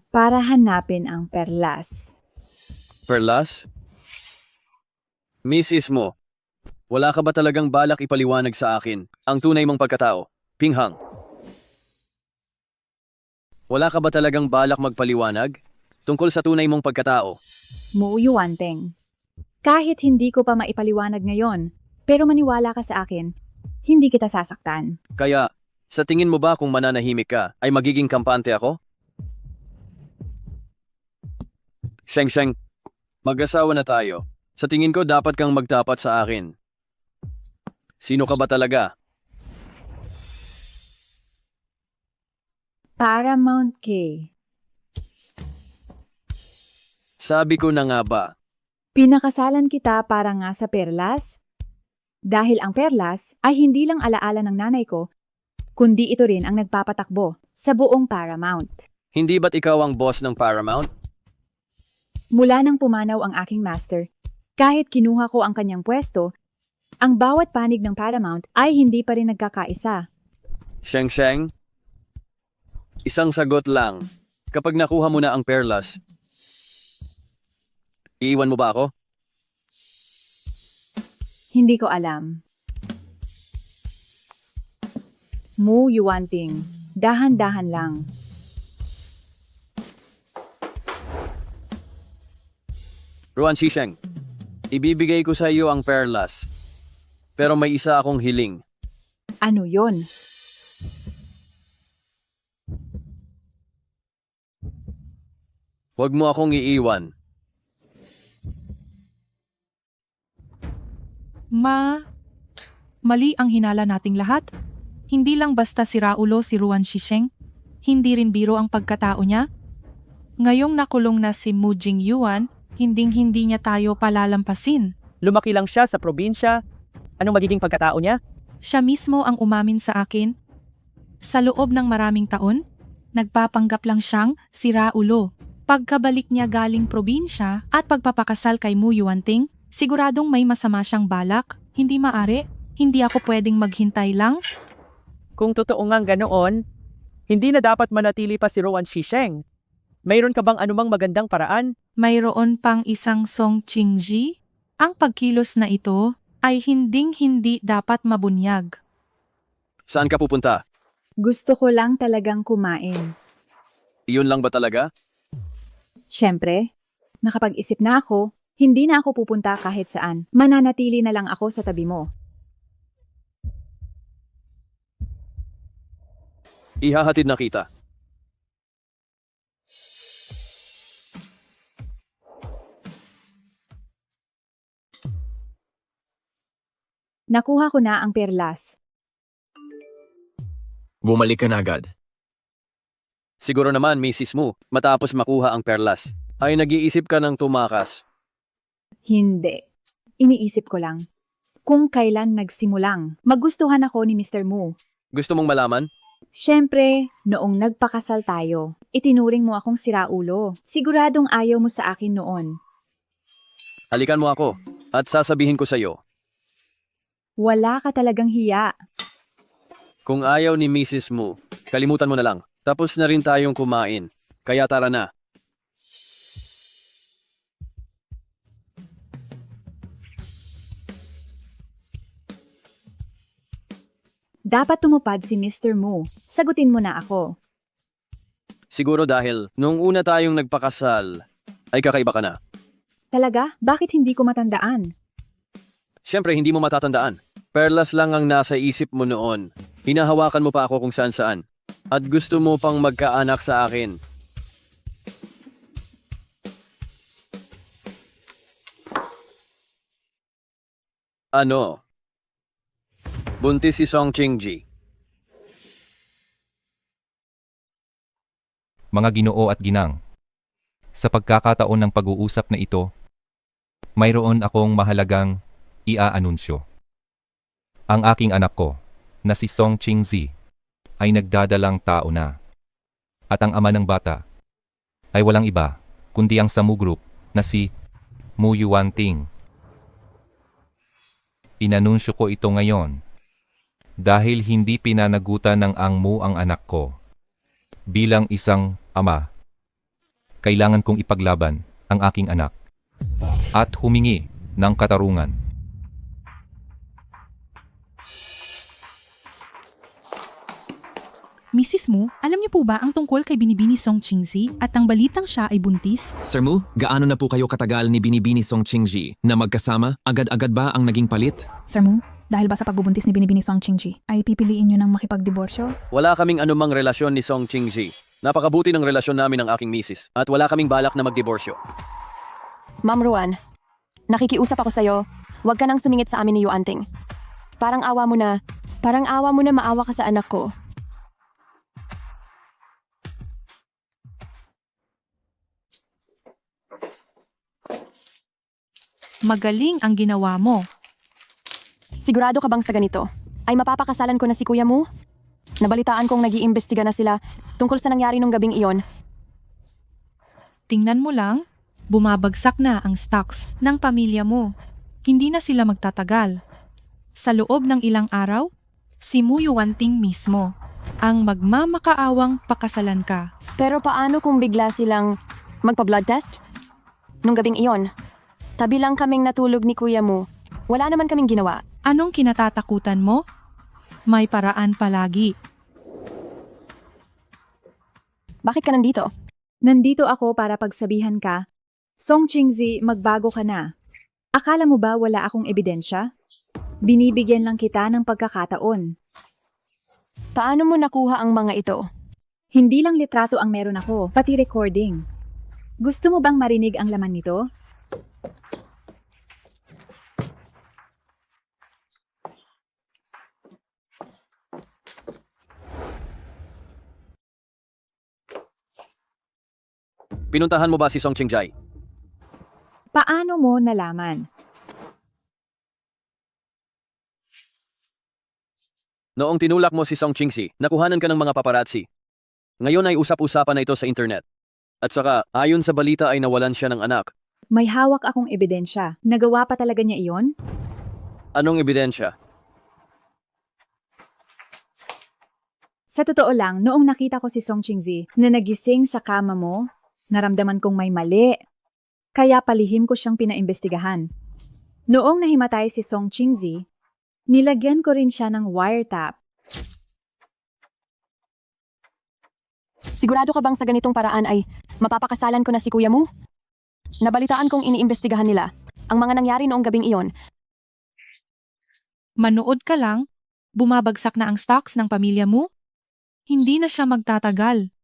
S2: para hanapin ang perlas.
S6: Perlas? Mrs. Mo, wala ka ba talagang balak ipaliwanag sa akin ang tunay mong pagkatao? Pinghang. Wala ka ba talagang balak magpaliwanag tungkol sa tunay mong pagkatao?
S2: Mu Yuanting. Kahit hindi ko pa maipaliwanag ngayon, pero maniwala ka sa akin, hindi kita sasaktan.
S6: Kaya, sa tingin mo ba kung mananahimik ka, ay magiging kampante ako? Sheng, mag-asawa na tayo. Sa tingin ko dapat kang magtapat sa akin. Sino ka ba talaga?
S2: Paramount K.
S6: Sabi ko na nga ba?
S2: Pinakasalan kita para nga sa perlas? Dahil ang perlas ay hindi lang alaala ng nanay ko, kundi ito rin ang nagpapatakbo sa buong Paramount.
S6: Hindi ba't ikaw ang boss ng Paramount?
S2: Mula nang pumanaw ang aking master, Kahit kinuha ko ang kanyang pwesto, ang bawat panig ng Paramount ay hindi pa rin nagkakaisa.
S6: Sheng, isang sagot lang. Kapag nakuha mo na ang perlas, iiwan mo ba ako?
S2: Hindi ko alam. Mu Yuanting, dahan-dahan lang.
S6: Ruan Shisheng, ibibigay ko sa iyo ang perlas. Pero may isa akong hiling.
S2: Ano yon?
S6: Huwag mo akong iiwan.
S1: Mali ang hinala nating lahat. Hindi lang basta si Raulo si Ruan Shisheng, hindi rin biro ang pagkatao niya. Ngayong nakulong na si Mu Jingyuan, hinding-hindi niya tayo palalampasin.
S3: Lumaki lang siya sa probinsya. Anong magiging pagkatao niya?
S1: Siya mismo ang umamin sa akin. Sa loob ng maraming taon, nagpapanggap lang siyang si Raulo. Pagkabalik niya galing probinsya at pagpapakasal kay Mu Yuanting, siguradong may masama siyang balak. Hindi maaari, hindi ako pwedeng maghintay lang.
S3: Kung totoo ngang ganoon, hindi na dapat manatili pa si Ruan Shisheng. Mayroon ka bang anumang magandang paraan?
S1: Mayroon pang isang Song Qingji. Ang pagkilos na ito ay hinding-hindi dapat mabunyag.
S6: Saan ka pupunta?
S2: Gusto ko lang talagang kumain.
S6: Iyon lang ba talaga?
S2: Siyempre, nakapag-isip na ako, hindi na ako pupunta kahit saan. Mananatili na lang ako sa tabi mo.
S6: Ihahatid na kita.
S2: Nakuha ko na ang perlas.
S10: Bumalik ka na agad.
S6: Siguro naman, Mrs. Mu, matapos makuha ang perlas, ay nag-iisip ka ng tumakas.
S2: Hindi. Iniisip ko lang. Kung kailan nagsimulang, magustuhan ako ni Mr. Mu.
S6: Gusto mong malaman?
S2: Siyempre, noong nagpakasal tayo, itinuring mo akong siraulo. Siguradong ayaw mo sa akin noon.
S6: Halikan mo ako at sasabihin ko sa iyo.
S2: Wala ka talagang hiya.
S6: Kung ayaw ni Mrs. Mu, kalimutan mo na lang. Tapos na rin tayong kumain. Kaya tara na.
S2: Dapat tumupad si Mr. Mu. Sagutin mo na ako.
S6: Siguro dahil nung una tayong nagpakasal, ay kakaiba ka na.
S2: Talaga? Bakit hindi ko matandaan?
S6: Siyempre, hindi mo matatandaan. Perlas lang ang nasa isip mo noon. Hinahawakan mo pa ako kung saan-saan. At gusto mo pang magkaanak sa akin. Ano? Buntis si Song Qingji.
S23: Mga Ginoo at Ginang, sa pagkakataon ng pag-uusap na ito, mayroon akong mahalagang iaanunsyo. Ang aking anak ko, na si Song Qingji, ay nagdadalang tao na. At ang ama ng bata ay walang iba kundi ang Samu Group na si Mu Yuanting. Inanunsyo ko ito ngayon dahil hindi pinanagutan ng angmo ang anak ko. Bilang isang ama, kailangan kong ipaglaban ang aking anak at humingi ng katarungan.
S1: Mrs. Mu, alam niyo po ba ang tungkol kay Binibini Song Qingji at ang balitang siya ay buntis?
S10: Sir Mu, gaano na po kayo katagal ni Binibini Song Qingji na magkasama? Agad-agad ba ang naging palit?
S24: Sir Mu, dahil ba sa pagbubuntis ni Binibini Song Qingji ay pipiliin niyo ng makipagdiborsyo?
S6: Wala kaming anumang relasyon ni Song Qingji. Napakabuti ng relasyon namin ng aking misis at wala kaming balak na magdiborsyo.
S7: Ma'am Ruan, nakikiusap ako sa'yo. Huwag ka nang sumingit sa amin ni Yuanting. Parang awa mo na maawa ka sa anak ko.
S1: Magaling ang ginawa mo.
S7: Sigurado ka bang sa ganito? Ay mapapakasalan ko na si Kuya Mu? Nabalitaan kong nag-iimbestiga na sila tungkol sa nangyari nung gabing iyon.
S1: Tingnan mo lang, bumabagsak na ang stocks ng pamilya mo. Hindi na sila magtatagal. Sa loob ng ilang araw, si Mu Yuanting mismo ang magmamakaawang pakasalan ka.
S7: Pero paano kung bigla silang magpa-blood test? Nung gabing iyon, tabi lang kaming natulog ni Kuya Mu. Wala naman kaming ginawa.
S1: Anong kinatatakutan mo? May paraan palagi.
S7: Bakit ka nandito?
S2: Nandito ako para pagsabihan ka, Song Qingzi, magbago ka na. Akala mo ba wala akong ebidensya? Binibigyan lang kita ng pagkakataon.
S7: Paano mo nakuha ang mga ito?
S2: Hindi lang litrato ang meron ako, pati recording. Gusto mo bang marinig ang laman nito?
S6: Pinuntahan mo ba si Song Qingjai?
S2: Paano mo nalaman?
S6: Noong tinulak mo si Song Qingxi, nakuhanan ka ng mga paparazzi. Ngayon ay usap-usapan na ito sa internet. At saka, ayon sa balita ay nawalan siya ng anak.
S2: May hawak akong ebidensya. Nagawa pa talaga niya iyon?
S6: Anong ebidensya?
S2: Sa totoo lang, noong nakita ko si Song Qingzi na nagising sa kama mo, naramdaman kong may mali. Kaya palihim ko siyang pinaimbestigahan. Noong nahimatay si Song Qingzi, nilagyan ko rin siya ng wiretap.
S7: Sigurado ka bang sa ganitong paraan ay mapapakasalan ko na si Kuya Mu? Nabalitaan kong iniimbestigahan nila ang mga nangyari noong gabing iyon.
S1: Manood ka lang, bumabagsak na ang stocks ng pamilya mo. Hindi na siya magtatagal.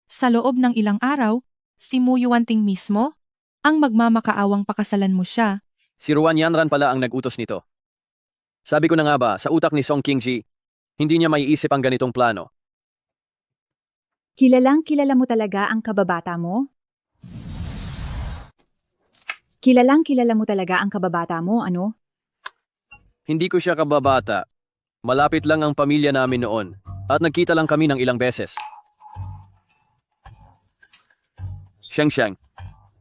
S1: Sa loob ng ilang araw, si Mu Yuanting mismo ang magmamakaawang pakasalan mo siya.
S6: Si Ruan Yanran pala ang nag-utos nito. Sabi ko na nga ba, sa utak ni Song Qingji, hindi niya maiisip ang ganitong plano.
S2: Kilalang kilala mo talaga ang kababata mo? Kilalang kilala mo talaga ang kababata mo, ano?
S6: Hindi ko siya kababata. Malapit lang ang pamilya namin noon at nagkita lang kami ng ilang beses. Sheng,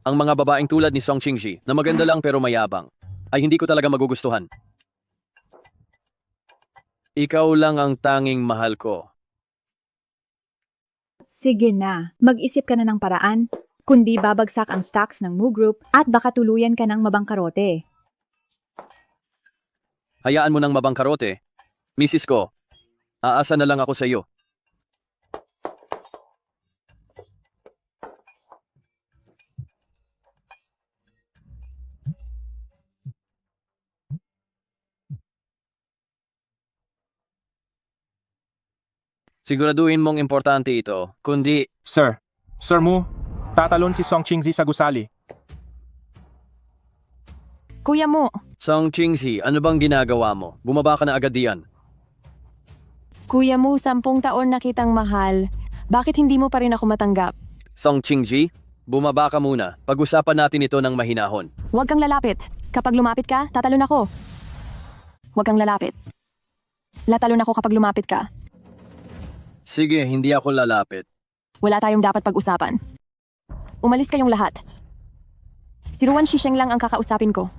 S6: ang mga babaeng tulad ni Song Qingji na maganda lang pero mayabang ay hindi ko talaga magugustuhan. Ikaw lang ang tanging mahal ko.
S2: Sige na, mag-isip ka na ng paraan, kundi babagsak ang stocks ng Mu Group at baka tuluyan ka ng mabangkarote.
S6: Hayaan mo nang mabangkarote. Misis ko, aasa na lang ako sa iyo. Siguraduhin mong importante ito, kundi...
S9: Sir Mu, tatalon si Song Qingzi sa gusali.
S7: Kuya Mu,
S6: Song Qingxi, ano bang ginagawa mo? Bumaba ka na agad diyan.
S7: Kuya Mu, 10 taon na kitang mahal. Bakit hindi mo pa rin ako matanggap?
S6: Song Qingji, bumaba ka muna. Pag-usapan natin ito ng mahinahon.
S7: Huwag kang lalapit. Kapag lumapit ka, tatalon ako. Huwag kang lalapit. Latalon ako kapag lumapit ka.
S6: Sige, hindi ako lalapit.
S7: Wala tayong dapat pag-usapan. Umalis kayong lahat. Si Ruan Shisheng lang ang kakausapin ko.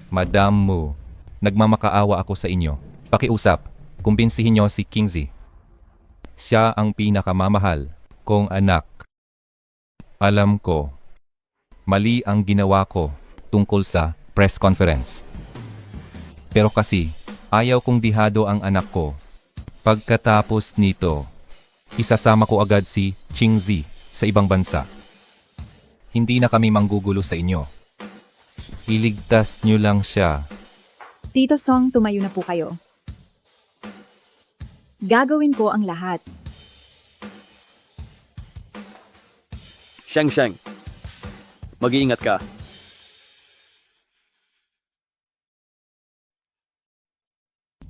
S23: Madam Mu, nagmamakaawa ako sa inyo. Pakiusap, kumbinsihin niyo si Qingzi. Siya ang pinakamamahal kong anak. Alam ko, mali ang ginawa ko tungkol sa press conference. Pero kasi, ayaw kong dihado ang anak ko. Pagkatapos nito, isasama ko agad si Qingzi sa ibang bansa. Hindi na kami manggugulo sa inyo. Iligtas niyo lang siya.
S2: Tito Song, tumayo na po kayo. Gagawin ko ang lahat.
S6: Sheng, mag-iingat ka.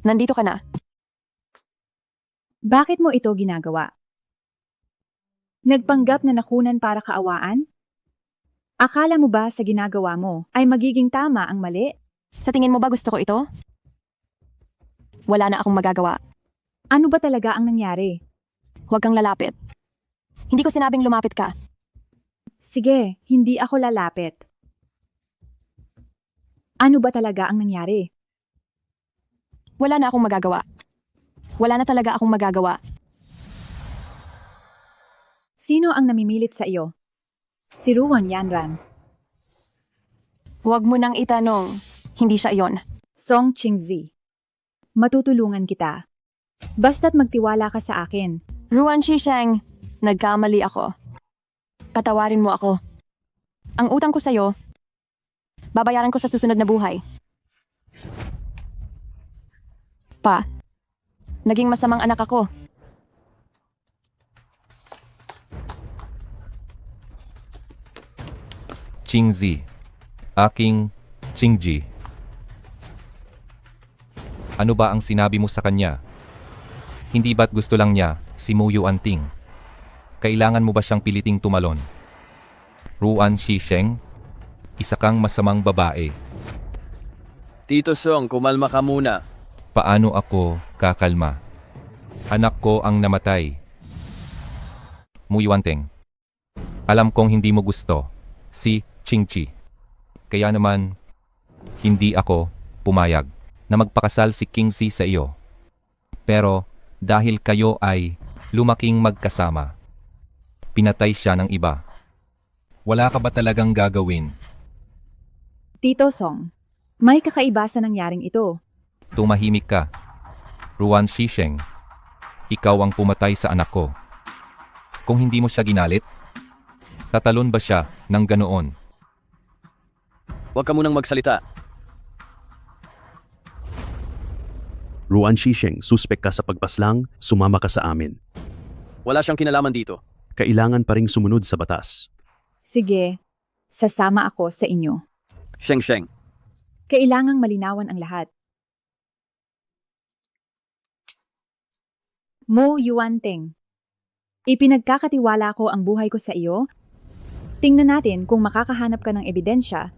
S7: Nandito ka na.
S2: Bakit mo ito ginagawa? Nagpanggap na nakunan para kaawaan? Akala mo ba sa ginagawa mo ay magiging tama ang mali?
S7: Sa tingin mo ba gusto ko ito? Wala na akong magagawa.
S2: Ano ba talaga ang nangyari?
S7: Huwag kang lalapit. Hindi ko sinabing lumapit ka.
S2: Sige, hindi ako lalapit. Ano ba talaga ang nangyari?
S7: Wala na akong magagawa. Wala na talaga akong magagawa.
S2: Sino ang namimilit sa iyo? Si Ruan Yanran.
S7: Huwag mo nang itanong. Hindi siya iyon.
S2: Song Qingzi. Matutulungan kita. Basta't magtiwala ka sa akin.
S7: Ruan Shisheng, nagkamali ako. Patawarin mo ako. Ang utang ko sa'yo, babayaran ko sa susunod na buhay. Pa, naging masamang anak ako.
S23: Qingzi. Aking Qingji. Ano ba ang sinabi mo sa kanya? Hindi ba't gusto lang niya si Mu Yuanting? Kailangan mo ba siyang piliting tumalon? Ruan Shisheng, isa kang masamang babae.
S6: Tito Song, kumalma ka muna.
S23: Paano ako kakalma? Anak ko ang namatay. Mu Yuanting. Alam kong hindi mo gusto si Qingji. Kaya naman, hindi ako pumayag na magpakasal si Qingzi sa iyo. Pero dahil kayo ay lumaking magkasama, pinatay siya ng iba. Wala ka ba talagang gagawin?
S2: Tito Song, may kakaiba sa nangyaring ito.
S23: Tumahimik ka. Ruan Shisheng, ikaw ang pumatay sa anak ko. Kung hindi mo siya ginalit, tatalon ba siya ng ganoon?
S6: Huwag ka munang magsalita.
S5: Ruan Shisheng, suspek ka sa pagpaslang, sumama ka sa amin.
S6: Wala siyang kinalaman dito.
S5: Kailangan pa ring sumunod sa batas.
S2: Sige, sasama ako sa inyo.
S6: Sheng.
S2: Kailangang malinawan ang lahat. Mu Yuanting, ipinagkakatiwala ko ang buhay ko sa iyo. Tingnan natin kung makakahanap ka ng ebidensya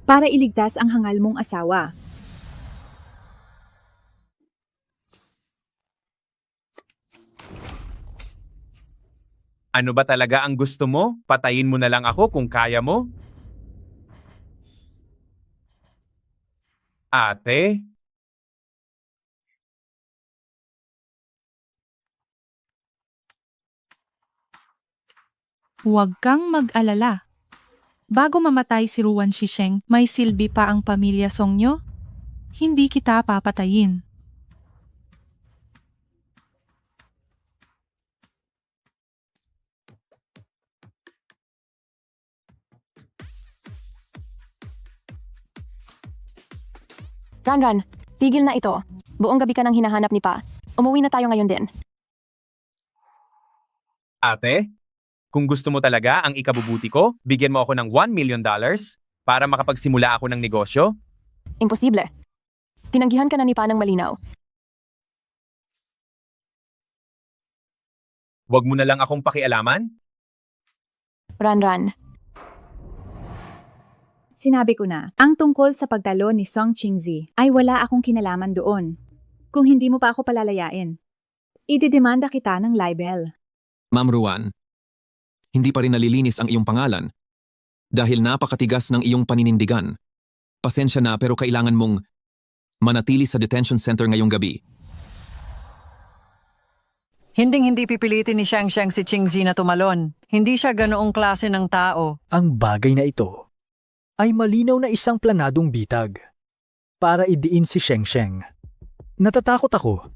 S2: para iligtas ang hangal mong asawa.
S21: Ano ba talaga ang gusto mo? Patayin mo na lang ako kung kaya mo? Ate?
S1: Huwag kang mag-alala. Bago mamatay si Ruan Shisheng, may silbi pa ang pamilya Song nyo? Hindi kita papatayin.
S7: Ranran, tigil na ito. Buong gabi ka nang hinahanap ni Pa. Umuwi na tayo ngayon din.
S21: Ate? Kung gusto mo talaga ang ikabubuti ko, bigyan mo ako ng $1 million para makapagsimula ako ng negosyo?
S7: Imposible. Tinanggihan ka na ni Pa ng malinaw.
S21: Huwag mo na lang akong pakialaman?
S7: Ranran,
S2: Sinabi ko na, ang tungkol sa pagtalo ni Song Qingzi ay wala akong kinalaman doon. Kung hindi mo pa ako palalayain, ididemanda kita ng libel.
S10: Ma'am Ruan, hindi pa rin nalilinis ang iyong pangalan dahil napakatigas ng iyong paninindigan. Pasensya na pero kailangan mong manatili sa detention center ngayong gabi.
S11: Hinding-hindi pipilitin ni Sheng si Qingzi na tumalon. Hindi siya ganoong klase ng tao.
S4: Ang bagay na ito ay malinaw na isang planadong bitag para idiin si Sheng. Natatakot ako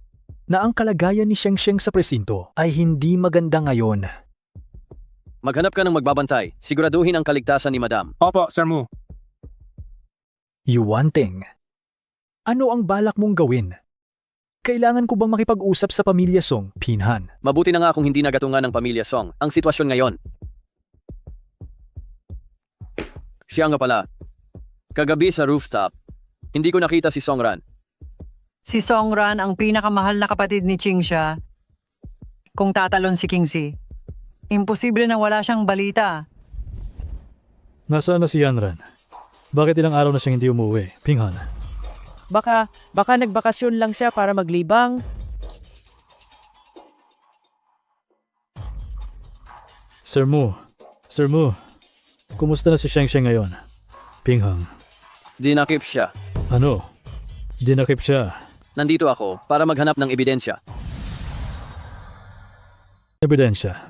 S4: na ang kalagayan ni Sheng sa presinto ay hindi maganda ngayon.
S6: Maghanap ka ng magbabantay. Siguraduhin ang kaligtasan ni Madam.
S9: Opo, Sir Mu.
S4: Yuanting, ano ang balak mong gawin? Kailangan ko bang makipag-usap sa pamilya Song, Pinhan?
S6: Mabuti na nga kung hindi nagatungan ng pamilya Song ang sitwasyon ngayon. Siya nga pala. Kagabi sa rooftop, hindi ko nakita si Songran.
S11: Si Songran ang pinakamahal na kapatid ni Qingsha. Kung tatalon si Qingzi, imposible na wala siyang balita.
S4: Nasaan na si Yanran? Bakit ilang araw na siyang hindi umuwi, Pinghan?
S3: Baka nagbakasyon lang siya para maglibang.
S4: Sir Mu, kumusta na si Sheng Sheng ngayon? Pinghang.
S6: Dinakip siya.
S4: Ano? Dinakip siya.
S6: Nandito ako para maghanap ng ebidensya.
S4: Ebidensya.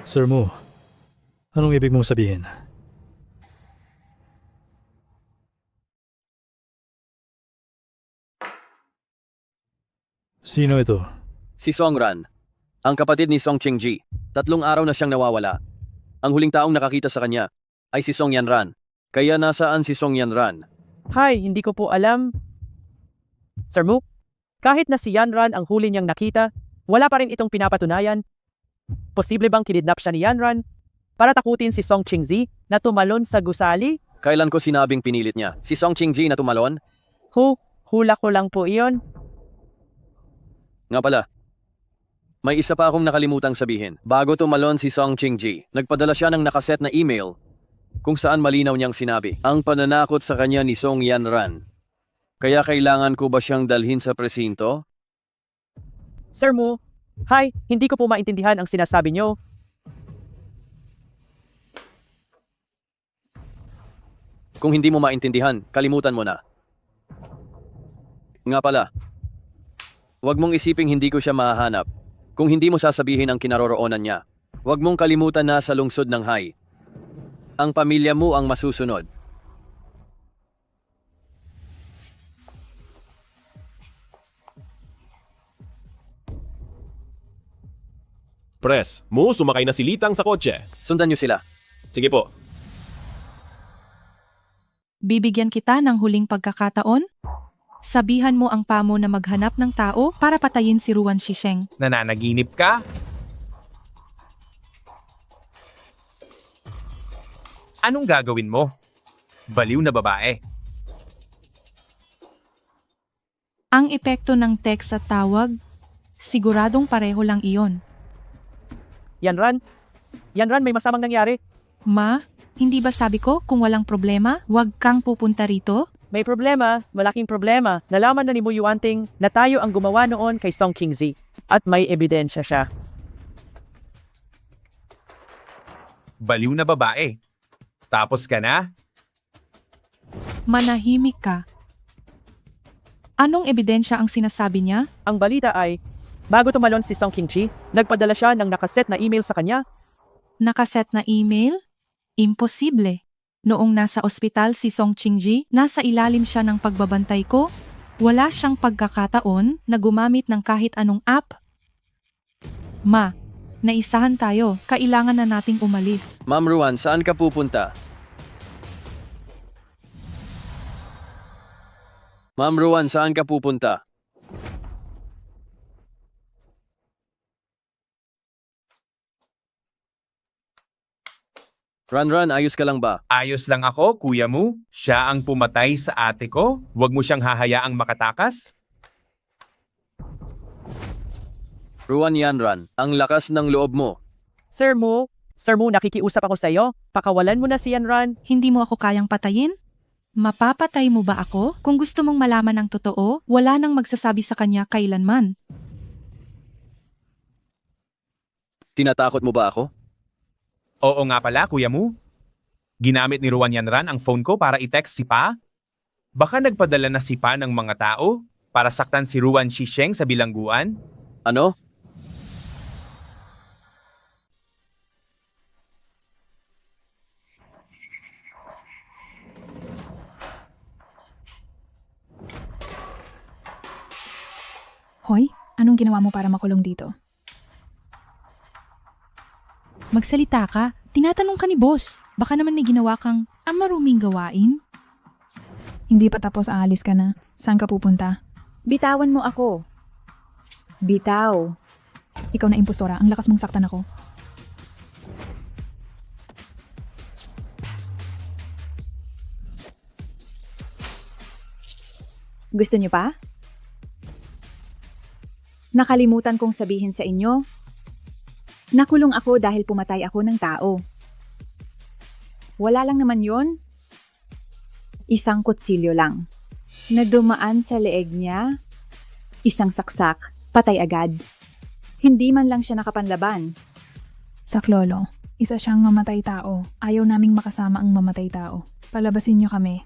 S4: Sir Mu, anong ibig mong sabihin? Sino ito?
S6: Si Song Ran, ang kapatid ni Song Chingji. 3 araw na siyang nawawala. Ang huling taong nakakita sa kanya ay si Song Yanran. Kaya nasaan si Song Yanran?
S3: Hay, hindi ko po alam. Sir Mu, kahit na si Yanran ang huli niyang nakita, wala pa rin itong pinapatunayan. Posible bang kinidnap siya ni Yanran para takutin si Song Chingji na tumalon sa gusali?
S6: Kailan ko sinabing pinilit niya? Si Song Chingji na tumalon?
S3: Hula ko lang po iyon.
S6: Nga pala, may isa pa akong nakalimutang sabihin. Bago tumalon si Song Chingji, nagpadala siya ng nakaset na email kung saan malinaw niyang sinabi ang pananakot sa kanya ni Song Yanran. Kaya kailangan ko ba siyang dalhin sa presinto?
S3: Sir Mu, hi, hindi ko po maintindihan ang sinasabi niyo.
S6: Kung hindi mo maintindihan, kalimutan mo na. Nga pala, huwag mong isiping hindi ko siya mahahanap kung hindi mo sasabihin ang kinaroroonan niya. Huwag mong kalimutan na sa lungsod ng Hai, ang pamilya mo ang masusunod.
S8: Pres, Mu, sumakay na si Litang sa kotse.
S6: Sundan niyo sila.
S8: Sige po.
S1: Bibigyan kita ng huling pagkakataon? Sabihan mo ang pamo na maghanap ng tao para patayin si Ruan Shisheng.
S21: Nananaginip ka? Anong gagawin mo? Baliw na babae.
S1: Ang epekto ng text at tawag, siguradong pareho lang iyon.
S3: Yanran, may masamang nangyari.
S1: Ma, hindi ba sabi ko kung walang problema, huwag kang pupunta rito?
S3: May problema, malaking problema. Nalaman na ni Mu Yuanting na tayo ang gumawa noon kay Song Qingzi at may ebidensya siya.
S21: Baliw na babae. Tapos ka na?
S1: Manahimik ka. Anong ebidensya ang sinasabi niya?
S3: Ang balita ay, bago tumalon si Song Qingji, nagpadala siya ng nakaset na email sa kanya.
S1: Nakaset na email? Imposible. Noong nasa ospital si Song Qingji, nasa ilalim siya ng pagbabantay ko. Wala siyang pagkakataon na gumamit ng kahit anong app. Ma, naisahan tayo. Kailangan na nating umalis.
S6: Ma'am Ruan, saan ka pupunta? Ma'am Ruan, saan ka pupunta? Ran, ayos ka lang ba?
S21: Ayos lang ako, Kuya Mu. Siya ang pumatay sa ate ko. Huwag mo siyang hahayaang makatakas.
S6: Ruan Yanran, ang lakas ng loob mo.
S3: Sir Mu, nakikiusap ako sa iyo. Pakawalan mo na si Yanran.
S1: Hindi mo ako kayang patayin? Mapapatay mo ba ako? Kung gusto mong malaman ang totoo, wala nang magsasabi sa kanya kailanman.
S6: Tinatakot mo ba ako?
S21: Oo nga pala, Kuya Mu. Ginamit ni Ruan Yanran ang phone ko para i-text si Pa. Baka nagpadala na si Pa ng mga tao para saktan si Ruan Shisheng sa bilangguan.
S6: Ano?
S24: Hoy, anong ginawa mo para makulong dito?
S1: Magsalita ka. Tinatanong ka ni boss. Baka naman may ginawa kang maruming gawain.
S24: Hindi pa tapos, aalis ka na. Saan ka pupunta?
S2: Bitawan mo ako. Bitaw.
S24: Ikaw na impostora. Ang lakas mong saktan ako.
S2: Gusto niyo pa? Nakalimutan kong sabihin sa inyo. Nakulong ako dahil pumatay ako ng tao. Wala lang naman yon. Isang kutsilyo lang. Na dumaan sa leeg niya. Isang saksak, patay agad. Hindi man lang siya nakapanlaban.
S24: Sa Klolo, isa siyang mamatay tao. Ayaw naming makasama ang mamatay tao. Palabasin niyo kami.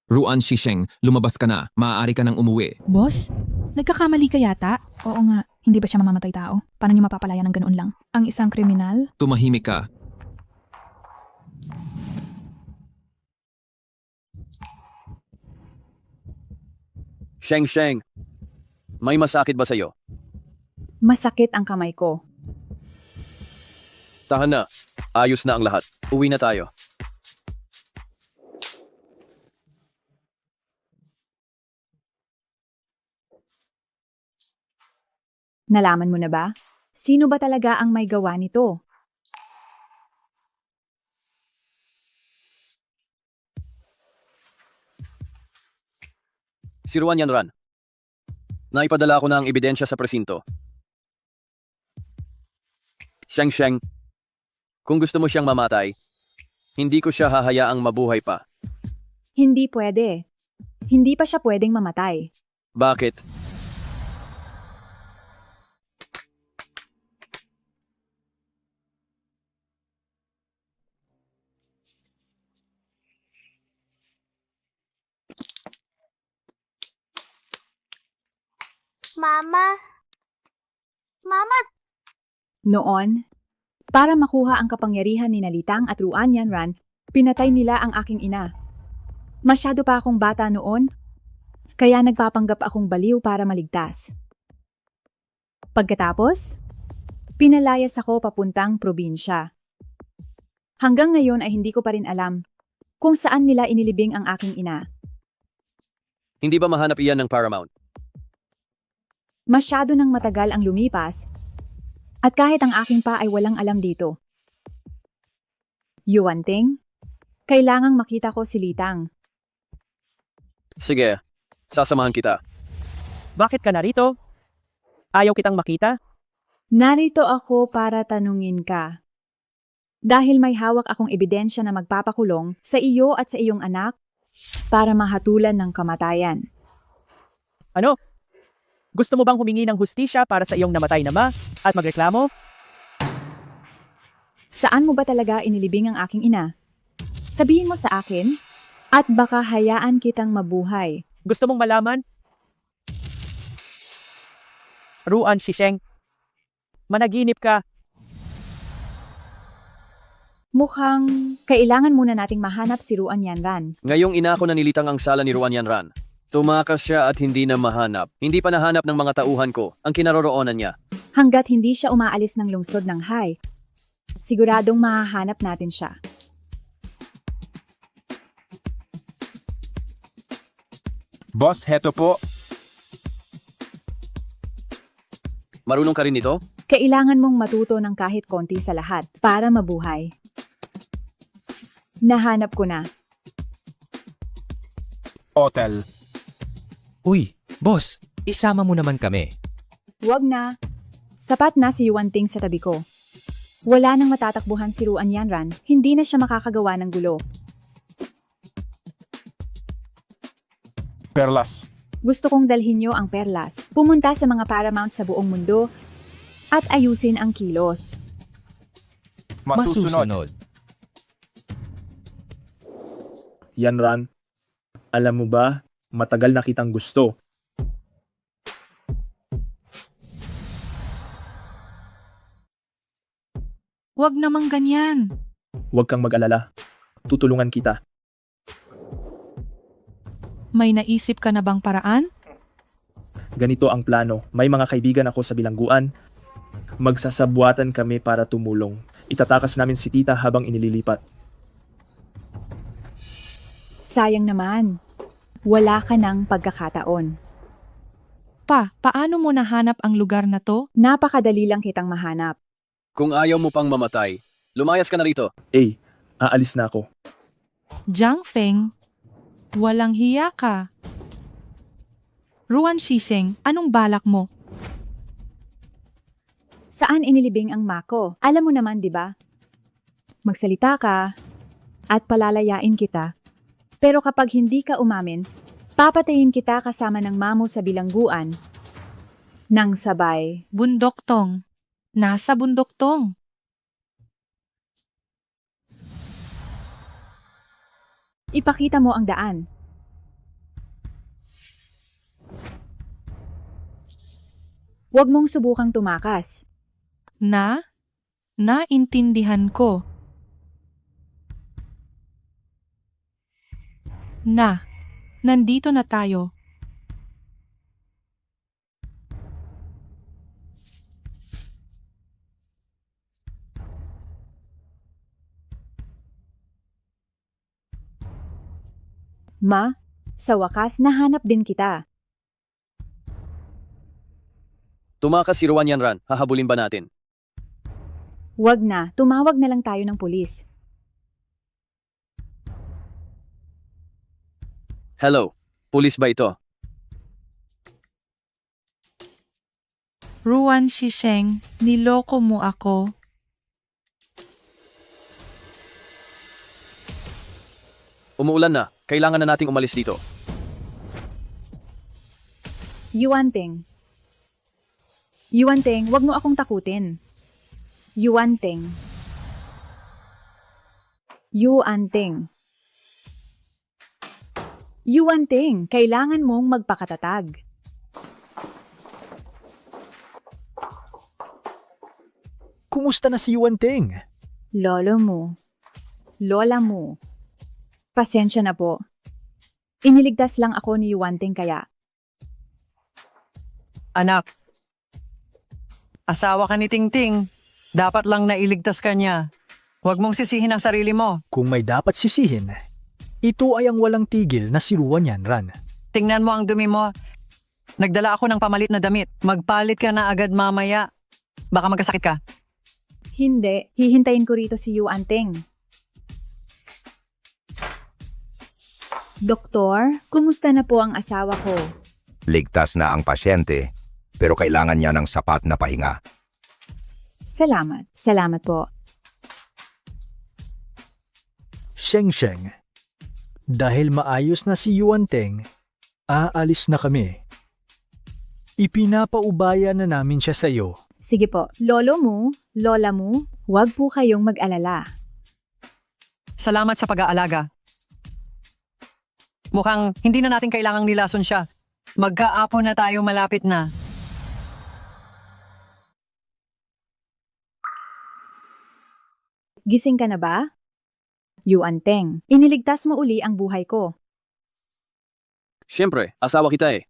S10: Ruan Shisheng, lumabas ka na. Maaari ka nang umuwi.
S1: Boss, nagkakamali ka yata?
S24: Oo nga, hindi ba siya mamamatay tao? Paano niyo mapapalaya ng ganoon lang? Ang isang kriminal?
S10: Tumahimik ka.
S6: Sheng, may masakit ba sa'yo?
S2: Masakit ang kamay ko.
S6: Tahan na. Ayos na ang lahat. Uwi na tayo.
S2: Nalaman mo na ba? Sino ba talaga ang may gawa nito?
S6: Si Ruan Yanran. Naipadala ko na ang ebidensya sa presinto. Sheng, kung gusto mo siyang mamatay, hindi ko siya hahayaang mabuhay pa.
S2: Hindi pwede. Hindi pa siya pwedeng mamatay.
S6: Bakit?
S13: Mama? Mama?
S2: Noon, para makuha ang kapangyarihan ni Nalitang at Ruan Yanran, pinatay nila ang aking ina. Masyado pa akong bata noon, kaya nagpapanggap akong baliw para maligtas. Pagkatapos, pinalayas ako papuntang probinsya. Hanggang ngayon ay hindi ko pa rin alam kung saan nila inilibing ang aking ina.
S6: Hindi ba mahanap iyan ng Paramount?
S2: Masyado nang matagal ang lumipas at kahit ang aking pa ay walang alam dito. Yuanting, kailangang makita ko si Litang.
S6: Sige, sasamahan kita.
S3: Bakit ka narito? Ayaw kitang makita?
S2: Narito ako para tanungin ka. Dahil may hawak akong ebidensya na magpapakulong sa iyo at sa iyong anak para mahatulan ng kamatayan.
S3: Ano? Gusto mo bang humingi ng hustisya para sa iyong namatay na ma at magreklamo?
S2: Saan mo ba talaga inilibing ang aking ina? Sabihin mo sa akin at baka hayaan kitang mabuhay.
S3: Gusto mong malaman? Ruan Shisheng, managinip ka.
S2: Mukhang kailangan muna nating mahanap si Ruan Yanran.
S6: Ngayong inako na nilitang ang sala ni Ruan Yanran. Tumakas siya at hindi na mahanap. Hindi pa nahanap ng mga tauhan ko ang kinaroroonan niya.
S2: Hanggat hindi siya umaalis ng lungsod ng Hai, siguradong mahahanap natin siya.
S9: Boss, heto po.
S6: Marunong ka rin nito?
S2: Kailangan mong matuto ng kahit konti sa lahat para mabuhay. Nahanap ko na.
S9: Hotel.
S14: Uy, boss, isama mo naman kami.
S2: Huwag na. Sapat na si Yuanting sa tabi ko. Wala nang matatakbuhan si Ruan Yanran, hindi na siya makakagawa ng gulo.
S9: Perlas.
S2: Gusto kong dalhin niyo ang perlas, pumunta sa mga Paramount sa buong mundo, at ayusin ang kilos.
S9: Masusunod.
S16: Yanran, alam mo ba, matagal na kitang gusto.
S1: Huwag namang ganyan.
S16: Huwag kang mag-alala. Tutulungan kita.
S1: May naisip ka na bang paraan?
S16: Ganito ang plano. May mga kaibigan ako sa bilangguan. Magsasabwatan kami para tumulong. Itatakas namin si tita habang inililipat.
S2: Sayang naman. Wala ka ng pagkakataon.
S1: Paano mo nahanap ang lugar na to?
S2: Napakadali lang kitang mahanap.
S6: Kung ayaw mo pang mamatay, lumayas ka na rito.
S16: Aalis na ako.
S1: Jiang Feng, walang hiya ka. Ruan Shisheng, anong balak mo?
S2: Saan inilibing ang Mako? Alam mo naman, di ba? Magsalita ka at palalayain kita. Pero kapag hindi ka umamin, papatayin kita kasama ng mamo sa bilangguan Nang sabay.
S1: Bundoktong. Nasa bundoktong.
S2: Ipakita mo ang daan. Huwag mong subukang tumakas.
S1: Naintindihan ko. Nandito na tayo.
S2: Ma, sa wakas nahanap din kita.
S6: Tumakas si Ruan Yanran, hahabulin ba natin?
S2: Wag na, tumawag na lang tayo ng pulis.
S6: Hello, pulis ba ito?
S1: Ruan Shisheng, niloko mo ako.
S6: Umuulan na, kailangan na nating umalis dito.
S2: Yuanteng, wag mo akong takutin. Yuanteng. Yuanteng, kailangan mong magpakatatag.
S4: Kumusta na si Yuanteng?
S2: Lola mo. Pasensya na po. Iniligtas lang ako ni Yuanteng kaya.
S11: Anak, asawa ka ni Tingting. Dapat lang nailigtas ka niya. Huwag mong sisihin ang sarili mo.
S4: Kung may dapat sisihin, ito ay ang walang tigil na si Ruan Yanran.
S11: Tingnan mo ang dumi mo. Nagdala ako ng pamalit na damit. Magpalit ka na agad mamaya. Baka magkasakit ka.
S2: Hindi, hihintayin ko rito si Yuanteng. Doktor, kumusta na po ang asawa ko?
S15: Ligtas na ang pasyente, pero kailangan niya ng sapat na pahinga.
S2: Salamat po.
S4: Sheng, dahil maayos na si Yuanteng, aalis na kami. Ipinapaubaya na namin siya sa iyo.
S2: Sige po, lola mo, huwag po kayong mag-alala.
S11: Salamat sa pag-aalaga. Mukhang hindi na natin kailangang nilason siya. Magkaapon na tayo, malapit na.
S2: Gising ka na ba? Yuanteng, iniligtas mo uli ang buhay ko.
S6: Siyempre, asawa kita eh.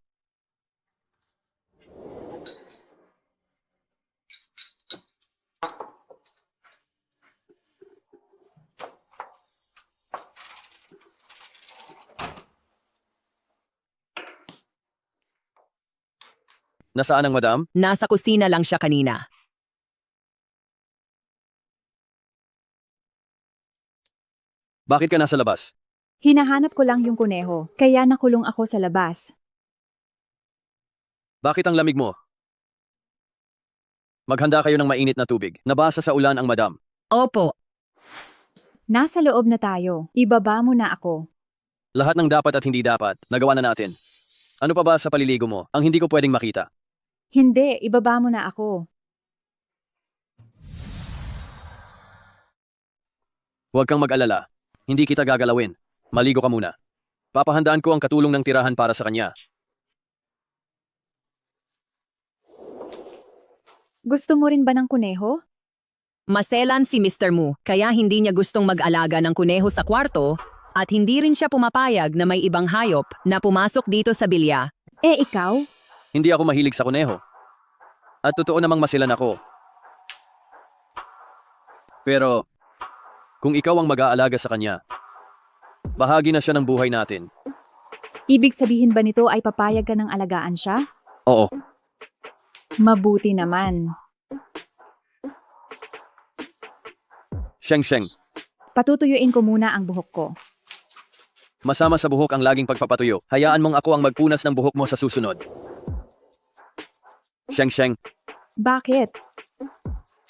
S6: Nasaan ang madam?
S19: Nasa kusina lang siya kanina.
S6: Bakit ka nasa labas?
S2: Hinahanap ko lang yung kuneho, kaya nakulong ako sa labas.
S6: Bakit ang lamig mo? Maghanda kayo ng mainit na tubig. Nabasa sa ulan ang madam.
S19: Opo.
S2: Nasa loob na tayo, ibaba mo na ako.
S6: Lahat ng dapat at hindi dapat, nagawa na natin. Ano pa ba sa paliligo mo ang hindi ko pwedeng makita?
S2: Hindi, ibaba mo na ako.
S6: Huwag kang mag-alala. Hindi kita gagalawin. Maligo ka muna. Papahandaan ko ang katulong ng tirahan para sa kanya.
S2: Gusto mo rin ba ng kuneho?
S19: Maselan si Mr. Mu, kaya hindi niya gustong mag-alaga ng kuneho sa kwarto at hindi rin siya pumapayag na may ibang hayop na pumasok dito sa bilya.
S2: Eh ikaw?
S6: Hindi ako mahilig sa kuneho. At totoo namang masilan ako. Pero, kung ikaw ang mag-aalaga sa kanya, bahagi na siya ng buhay natin.
S2: Ibig sabihin ba nito ay papayag ka ng alagaan siya?
S6: Oo.
S2: Mabuti naman.
S6: Sheng.
S2: Patutuyuin ko muna ang buhok ko.
S6: Masama sa buhok ang laging pagpapatuyo. Hayaan mong ako ang magpunas ng buhok mo sa susunod. Sheng.
S2: Bakit?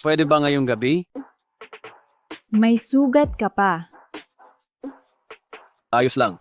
S6: Pwede ba ngayong gabi?
S2: May sugat ka pa.
S6: Ayos lang.